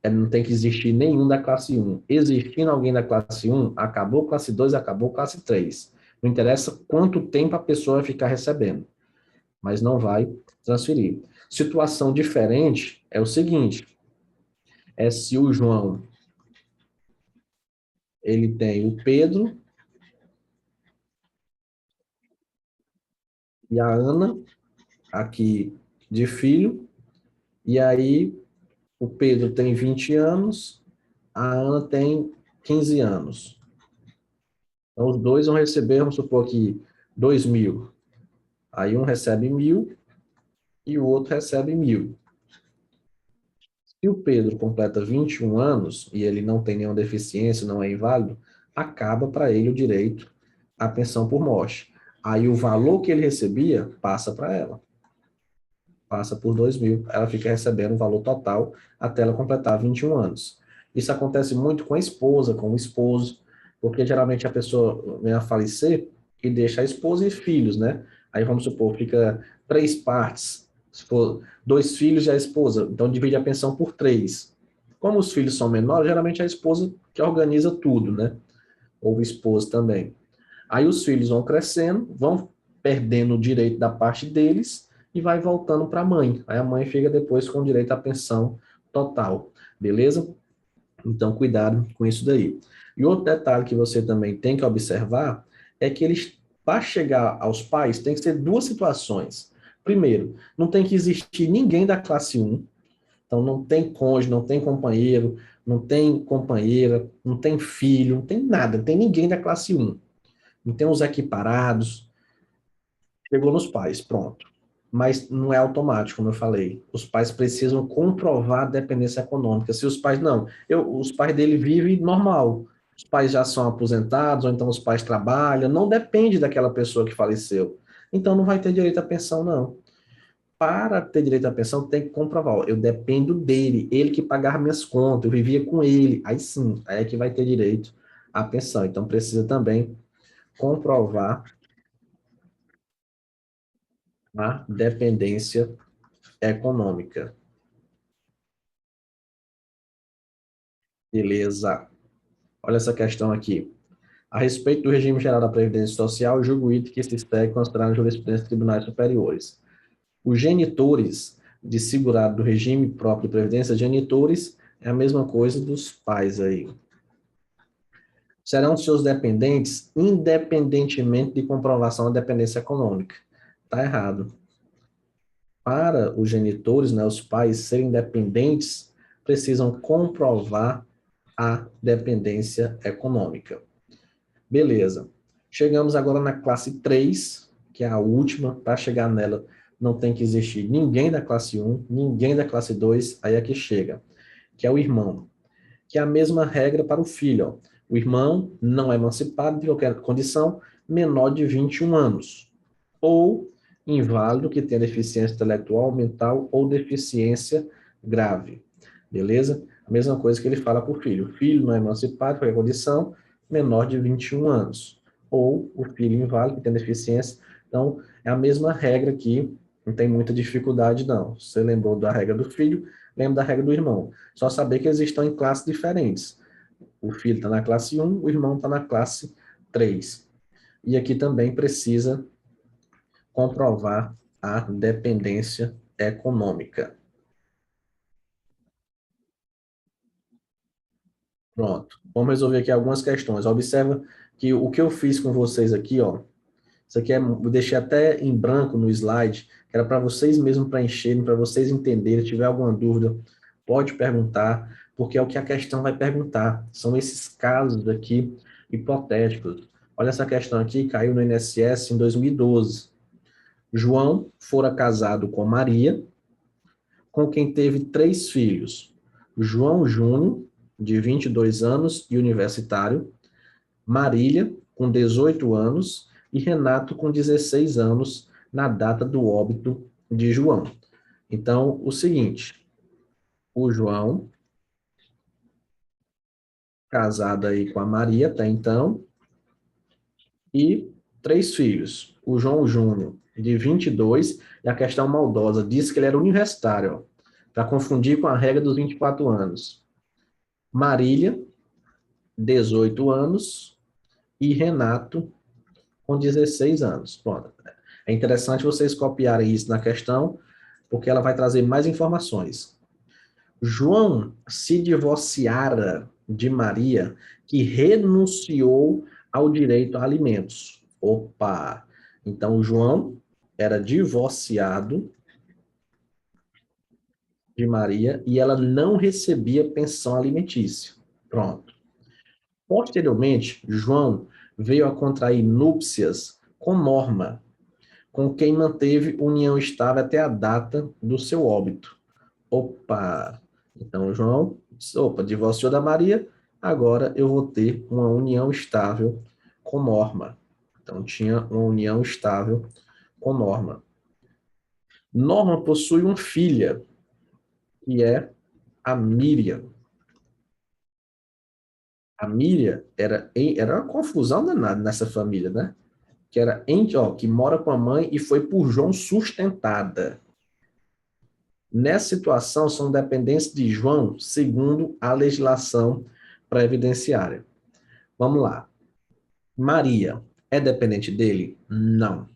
não tem que existir nenhum da classe 1. Existindo alguém da classe 1, acabou classe 2, acabou classe 3. Não interessa quanto tempo a pessoa vai ficar recebendo, mas não vai transferir. Situação diferente é o seguinte, é se o João, ele tem o Pedro e a Ana, aqui de filho, e aí o Pedro tem 20 anos, a Ana tem 15 anos. Então, os dois vão receber, vamos supor aqui, 2.000. Aí um recebe 1.000 e o outro recebe 1.000. Se o Pedro completa 21 anos e ele não tem nenhuma deficiência, não é inválido, acaba para ele o direito à pensão por morte. Aí o valor que ele recebia passa para ela. Passa por 2.000. Ela fica recebendo o valor total até ela completar 21 anos. Isso acontece muito com a esposa, com o esposo, porque geralmente a pessoa vem a falecer e deixa a esposa e filhos, né? Aí vamos supor, fica 3 partes. Se for 2 filhos e a esposa, então divide a pensão por 3. Como os filhos são menores, geralmente é a esposa que organiza tudo, né? Ou o esposo também. Aí os filhos vão crescendo, vão perdendo o direito da parte deles, e vai voltando para a mãe. Aí a mãe fica depois com direito à pensão total, beleza? Então, cuidado com isso daí. E outro detalhe que você também tem que observar é que eles, para chegar aos pais, tem que ser duas situações. Primeiro, não tem que existir ninguém da classe um, então não tem cônjuge, não tem companheiro, não tem companheira, não tem filho, não tem nada, não tem ninguém da classe um. Não tem os equiparados, chegou nos pais, pronto. Mas não é automático, como eu falei. Os pais precisam comprovar a dependência econômica. Se os pais, não, os pais dele vivem normal. Os pais já são aposentados, ou então os pais trabalham, não depende daquela pessoa que faleceu. Então não vai ter direito à pensão, não. Para ter direito à pensão, tem que comprovar. Ó, eu dependo dele, ele que pagava minhas contas, eu vivia com ele. Aí sim, aí é que vai ter direito à pensão. Então precisa também comprovar a dependência econômica. Beleza. Olha essa questão aqui. A respeito do regime geral da Previdência Social, julgo o item que se segue considerando jurisprudência de tribunais superiores. Os genitores de segurado do regime próprio de Previdência, genitores é a mesma coisa dos pais aí. Serão seus dependentes independentemente de comprovação da dependência econômica. Está errado. Para os genitores, né, os pais serem dependentes, precisam comprovar a dependência econômica. Beleza. Chegamos agora na classe 3, que é a última. Para chegar nela, não tem que existir ninguém da classe 1, ninguém da classe 2, aí é que chega, que é o irmão. Que é a mesma regra para o filho. Ó. O irmão não é emancipado de qualquer condição menor de 21 anos. Ou inválido que tenha deficiência intelectual, mental ou deficiência grave. Beleza? A mesma coisa que ele fala para o filho. O filho não é emancipado de qualquer condição menor de 21 anos. Ou o filho inválido que tem deficiência. Então, é a mesma regra aqui, não tem muita dificuldade, não. Você lembrou da regra do filho, lembra da regra do irmão. Só saber que eles estão em classes diferentes. O filho está na classe 1, o irmão está na classe 3. E aqui também precisa comprovar a dependência econômica. Pronto. Vamos resolver aqui algumas questões. Observa que o que eu fiz com vocês aqui, ó, isso aqui eu deixei até em branco no slide, que era para vocês mesmos preencherem, para vocês entenderem. Se tiver alguma dúvida, pode perguntar, porque é o que a questão vai perguntar. São esses casos aqui hipotéticos. Olha essa questão aqui, caiu no INSS em 2012. João fora casado com Maria, com quem teve 3 filhos. João Júnior, de 22 anos e universitário, Marília, com 18 anos, e Renato, com 16 anos, na data do óbito de João. Então, o seguinte, o João, casado aí com a Maria até então, e 3 filhos. O João Júnior, de 22, e a questão maldosa, disse que ele era universitário, para confundir com a regra dos 24 anos. Marília, 18 anos, e Renato, com 16 anos. Pronto. É interessante vocês copiarem isso na questão, porque ela vai trazer mais informações. João se divorciara de Maria, que renunciou ao direito a alimentos. Opa! Então, João era divorciado de Maria e ela não recebia pensão alimentícia. Pronto. Posteriormente, João veio a contrair núpcias com Norma, com quem manteve união estável até a data do seu óbito. Opa! Então, João, divorciou da Maria, agora eu vou ter uma união estável com Norma. Então, tinha uma união estável com Norma. Norma possui uma filha, que é a Miriam. A Miriam era uma confusão danada nessa família, né? Que era que mora com a mãe e foi por João sustentada. Nessa situação, são dependentes de João, segundo a legislação previdenciária. Vamos lá. Maria é dependente dele? Não.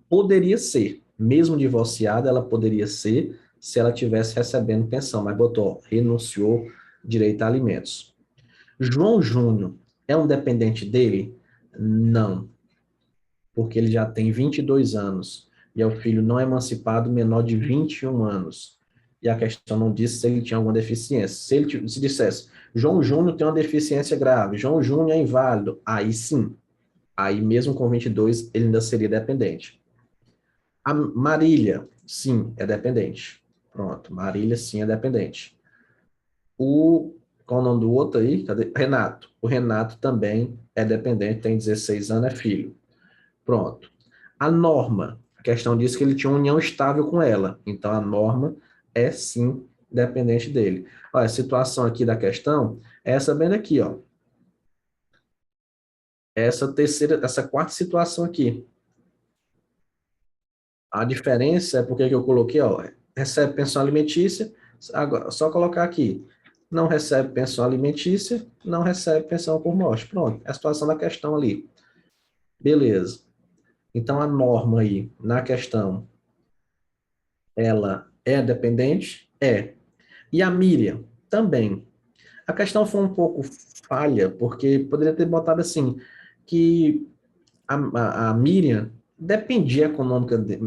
Poderia ser. Mesmo divorciada, ela poderia ser se ela tivesse recebendo pensão, mas botou, renunciou direito a alimentos. João Júnior é um dependente dele? Não, porque ele já tem 22 anos e é o filho não emancipado menor de 21 anos. E a questão não disse se ele tinha alguma deficiência. Se ele se dissesse, João Júnior tem uma deficiência grave, João Júnior é inválido, aí sim. Aí mesmo com 22, ele ainda seria dependente. A Marília, sim, é dependente. Pronto, Marília, sim, é dependente. Qual é o nome do outro aí? Cadê? Renato. O Renato também é dependente, tem 16 anos, é filho. Pronto. A Norma, a questão diz que ele tinha uma união estável com ela. Então, a Norma é, sim, dependente dele. Olha, a situação aqui da questão é essa bem daqui, ó. Essa quarta situação aqui. A diferença é porque que eu coloquei, ó, recebe pensão alimentícia, agora, só colocar aqui, não recebe pensão alimentícia, não recebe pensão por morte. Pronto, é a situação da questão ali. Beleza. Então, a norma aí, na questão, ela é dependente? É. E a Miriam? Também. A questão foi um pouco falha, porque poderia ter botado assim, que a Miriam dependia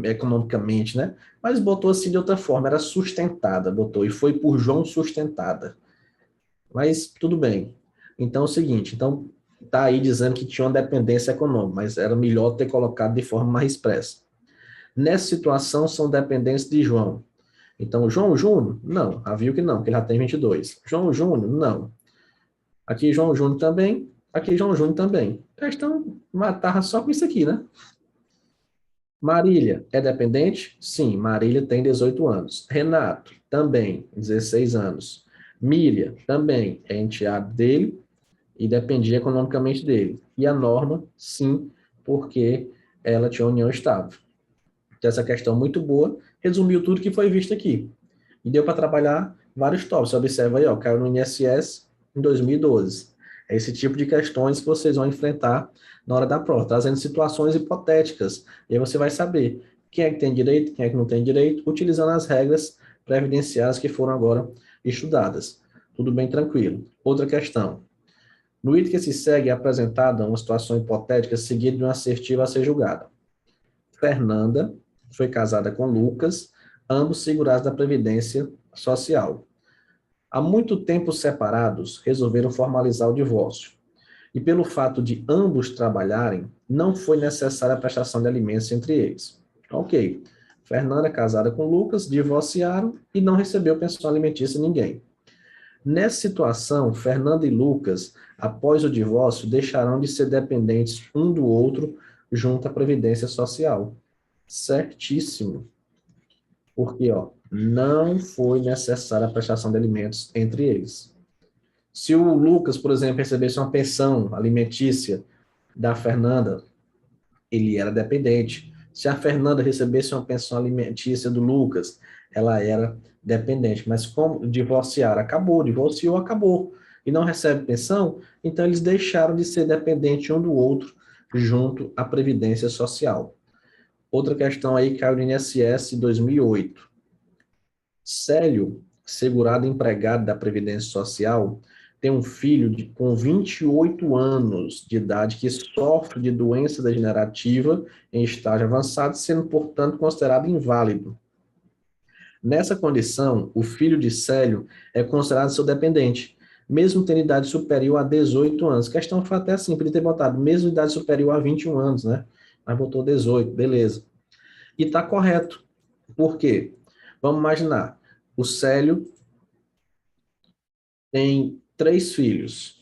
economicamente, né? Mas botou assim de outra forma, era sustentada, botou, e foi por João sustentada. Mas tudo bem. Então é o seguinte, então tá aí dizendo que tinha uma dependência econômica, mas era melhor ter colocado de forma mais expressa. Nessa situação são dependentes de João. Então, João Júnior? Não, havia que não, que ele já tem 22. João Júnior? Não. Aqui João Júnior também, aqui João Júnior também. A questão matar só com isso aqui, né? Marília é dependente? Sim, Marília tem 18 anos. Renato, também, 16 anos. Miriam, também, é enteado dele e dependia economicamente dele. E a Norma, sim, porque ela tinha união estável. Então, essa questão muito boa, resumiu tudo que foi visto aqui. E deu para trabalhar vários tópicos. Você observa aí, ó, caiu no INSS em 2012. É esse tipo de questões que vocês vão enfrentar na hora da prova, trazendo situações hipotéticas. E aí você vai saber quem é que tem direito, quem é que não tem direito, utilizando as regras previdenciárias que foram agora estudadas. Tudo bem tranquilo. Outra questão. No item que se segue é apresentada uma situação hipotética seguida de uma assertiva a ser julgada. Fernanda foi casada com Lucas, ambos segurados da Previdência Social. Há muito tempo separados, resolveram formalizar o divórcio. E pelo fato de ambos trabalharem, não foi necessária a prestação de alimentos entre eles. Ok. Fernanda, casada com Lucas, divorciaram e não recebeu pensão alimentícia ninguém. Nessa situação, Fernanda e Lucas, após o divórcio, deixarão de ser dependentes um do outro junto à Previdência Social. Certíssimo. Porque, ó, não foi necessária a prestação de alimentos entre eles. Se o Lucas, por exemplo, recebesse uma pensão alimentícia da Fernanda, ele era dependente. Se a Fernanda recebesse uma pensão alimentícia do Lucas, ela era dependente. Mas como divorciar acabou, divorciou, acabou. E não recebe pensão, então eles deixaram de ser dependentes um do outro junto à Previdência Social. Outra questão aí caiu no INSS em 2008. Célio, segurado empregado da Previdência Social, tem um filho com 28 anos de idade que sofre de doença degenerativa em estágio avançado, sendo, portanto, considerado inválido. Nessa condição, o filho de Célio é considerado seu dependente, mesmo tendo idade superior a 18 anos. A questão foi até assim, podia ter botado, mesmo idade superior a 21 anos, né? Mas botou 18, beleza. E está correto. Por quê? Vamos imaginar, o Célio tem 3 filhos,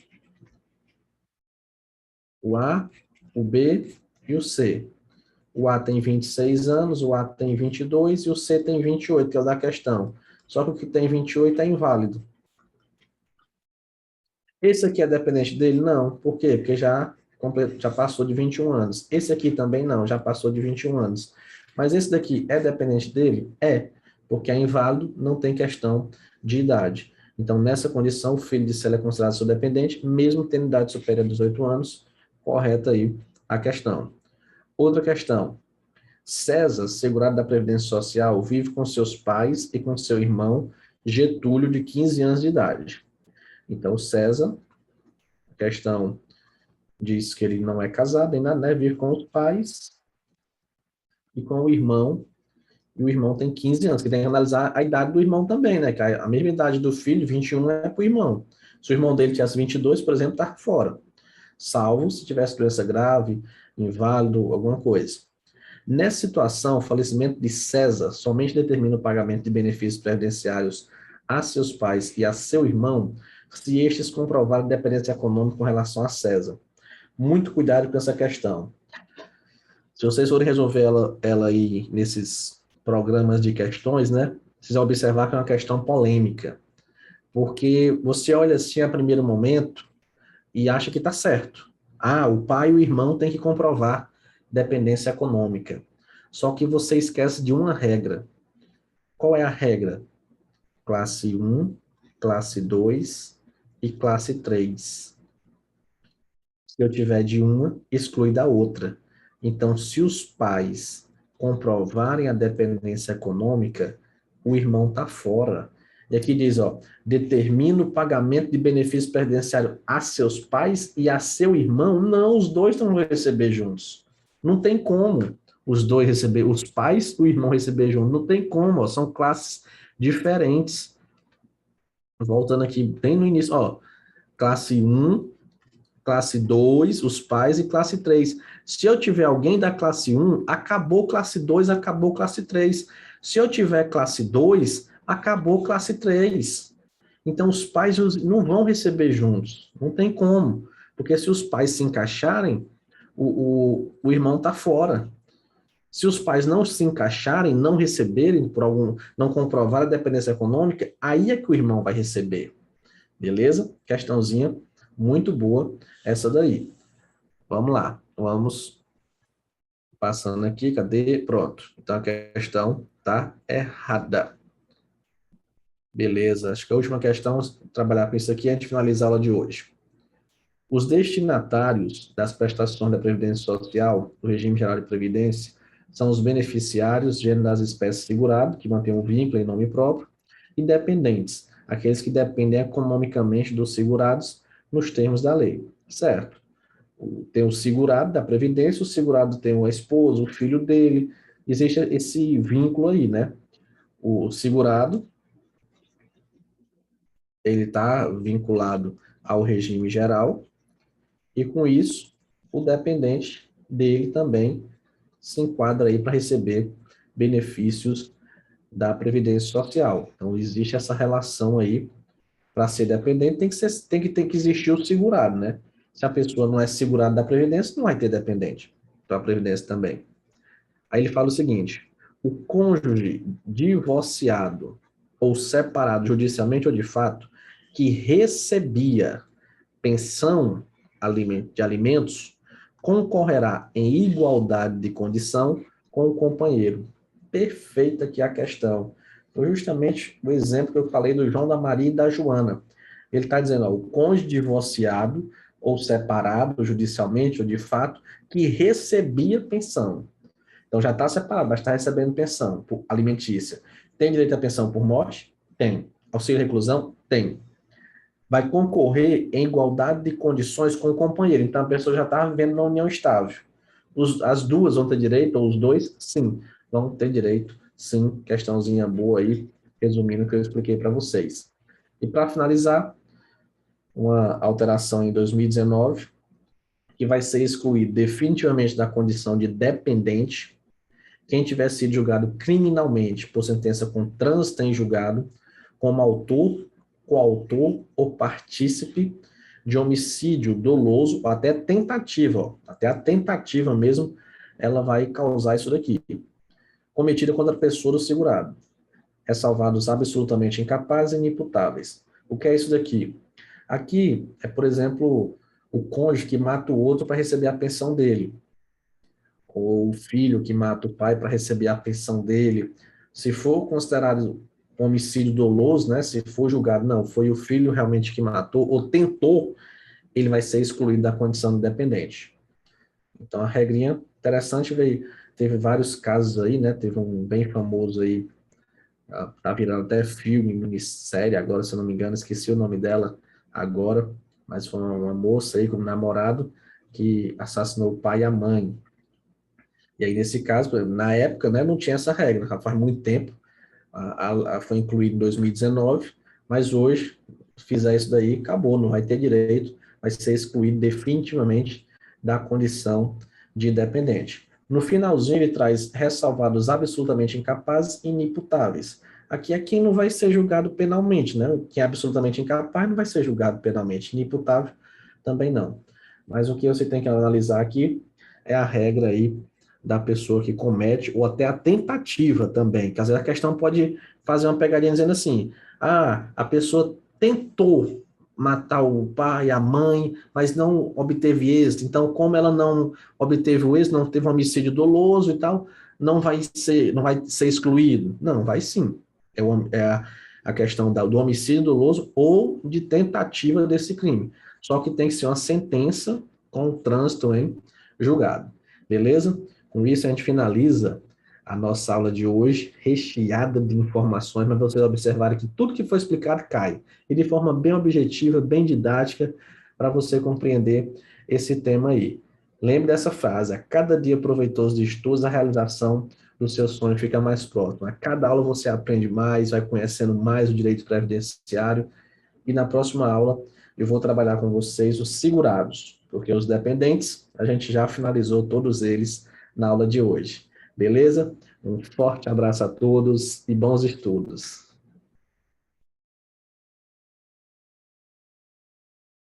o A, o B e o C. O A tem 26 anos, o A tem 22 e o C tem 28, que é o da questão. Só que o que tem 28 é inválido. Esse aqui é dependente dele? Não. Por quê? Porque já passou de 21 anos. Esse aqui também não, já passou de 21 anos. Mas esse daqui é dependente dele? É, porque é inválido, não tem questão de idade. Então, nessa condição, o filho de Célia é considerado seu dependente, mesmo tendo idade superior a 18 anos, correta aí a questão. Outra questão. César, segurado da Previdência Social, vive com seus pais e com seu irmão Getúlio, de 15 anos de idade. Então, César, a questão diz que ele não é casado, ainda, né, vive com os pais e com o irmão, e o irmão tem 15 anos, que tem que analisar a idade do irmão também, né, que a mesma idade do filho, 21, é para o irmão. Se o irmão dele tivesse 22, por exemplo, está fora, salvo se tivesse doença grave, inválido, alguma coisa. Nessa situação, o falecimento de César somente determina o pagamento de benefícios previdenciários a seus pais e a seu irmão, se estes comprovarem dependência econômica com relação a César. Muito cuidado com essa questão. Se vocês forem resolver ela aí nesses programas de questões, né, vocês vão observar que é uma questão polêmica, porque você olha assim a primeiro momento e acha que está certo. Ah, o pai e o irmão têm que comprovar dependência econômica. Só que você esquece de uma regra. Qual é a regra? Classe 1, classe 2 e classe 3. Se eu tiver de uma, exclui da outra. Então, se os pais comprovarem a dependência econômica, o irmão está fora. E aqui diz, ó, determina o pagamento de benefício previdenciário a seus pais e a seu irmão. Não, os dois não vão receber juntos. Não tem como os dois receber, os pais e o irmão receber juntos. Não tem como, ó, são classes diferentes. Voltando aqui bem no início, ó, classe 1, classe 2, os pais, e classe 3. Se eu tiver alguém da classe 1, acabou classe 2, acabou classe 3. Se eu tiver classe 2, acabou classe 3. Então, os pais não vão receber juntos. Não tem como. Porque se os pais se encaixarem, o irmão está fora. Se os pais não se encaixarem, não receberem, não comprovar a dependência econômica, aí é que o irmão vai receber. Beleza? Questãozinha muito boa essa daí. Vamos lá. Vamos passando aqui. Cadê? Pronto. Então, a questão tá errada. Beleza. Acho que a última questão, trabalhar com isso aqui, antes de finalizar a aula de hoje. Os destinatários das prestações da Previdência Social, do Regime Geral de Previdência, são os beneficiários, gênero das espécies segurado, que mantêm um vínculo em nome próprio, e dependentes, aqueles que dependem economicamente dos segurados nos termos da lei, certo? Tem o segurado da Previdência, o segurado tem a esposa, o filho dele, existe esse vínculo aí, né? O segurado, ele está vinculado ao regime geral, e com isso, o dependente dele também se enquadra aí para receber benefícios da Previdência Social. Então, existe essa relação aí. Para ser dependente, tem que existir o segurado, né? Se a pessoa não é segurada da Previdência, não vai ter dependente. Então, a Previdência também. Aí ele fala o seguinte: o cônjuge divorciado ou separado judicialmente ou de fato, que recebia pensão de alimentos, concorrerá em igualdade de condição com o companheiro. Perfeita aqui a questão. Foi justamente o exemplo que eu falei do João, da Maria e da Joana. Ele está dizendo, ó, o cônjuge divorciado ou separado judicialmente ou de fato, que recebia pensão. Então já está separado, mas está recebendo pensão alimentícia. Tem direito à pensão por morte? Tem. Auxílio reclusão? Tem. Vai concorrer em igualdade de condições com o companheiro. Então, a pessoa já está vivendo na união estável. As duas vão ter direito, ou os dois? Sim, vão ter direito. Sim, questãozinha boa aí, resumindo o que eu expliquei para vocês. E para finalizar, uma alteração em 2019, que vai ser excluído definitivamente da condição de dependente quem tiver sido julgado criminalmente por sentença com trânsito em julgado como autor, coautor ou partícipe de homicídio doloso, ou até tentativa, ó, até a tentativa mesmo, ela vai causar isso daqui. Cometida contra a pessoa do segurado. Ressalvados absolutamente incapazes e inimputáveis. O que é isso daqui? Aqui é, por exemplo, o cônjuge que mata o outro para receber a pensão dele, ou o filho que mata o pai para receber a pensão dele. Se for considerado homicídio doloso, né, se for julgado, não, foi o filho realmente que matou ou tentou, ele vai ser excluído da condição de dependente. Então, a regrinha interessante veio teve vários casos aí, né? Teve um bem famoso aí, tá virando até filme, minissérie agora, se eu não me engano, esqueci o nome dela agora, mas foi uma moça aí com um namorado que assassinou o pai e a mãe. E aí, nesse caso, na época, né, não tinha essa regra, já faz muito tempo, foi incluído em 2019, mas hoje, se fizer isso daí, acabou, não vai ter direito, vai ser excluído definitivamente da condição de dependente. No finalzinho, ele traz ressalvados absolutamente incapazes e inimputáveis. Aqui é quem não vai ser julgado penalmente, né? Quem é absolutamente incapaz não vai ser julgado penalmente, inimputável também não. Mas o que você tem que analisar aqui é a regra aí da pessoa que comete, ou até a tentativa também, que às vezes a questão pode fazer uma pegadinha dizendo assim, a pessoa tentou matar o pai, a mãe, mas não obteve êxito, então como ela não obteve o êxito, não teve um homicídio doloso e tal, não vai ser excluído. Não, vai sim. A questão do homicídio doloso ou de tentativa desse crime. Só que tem que ser uma sentença com o trânsito em julgado. Beleza? Com isso, a gente finaliza a nossa aula de hoje, recheada de informações, mas vocês observarem que tudo que foi explicado cai, e de forma bem objetiva, bem didática, para você compreender esse tema aí. Lembre dessa frase, a cada dia proveitoso de estudos, a realização do seu sonho fica mais próximo. A cada aula você aprende mais, vai conhecendo mais o direito previdenciário, e na próxima aula eu vou trabalhar com vocês os segurados, porque os dependentes, a gente já finalizou todos eles na aula de hoje. Beleza? Um forte abraço a todos e bons estudos.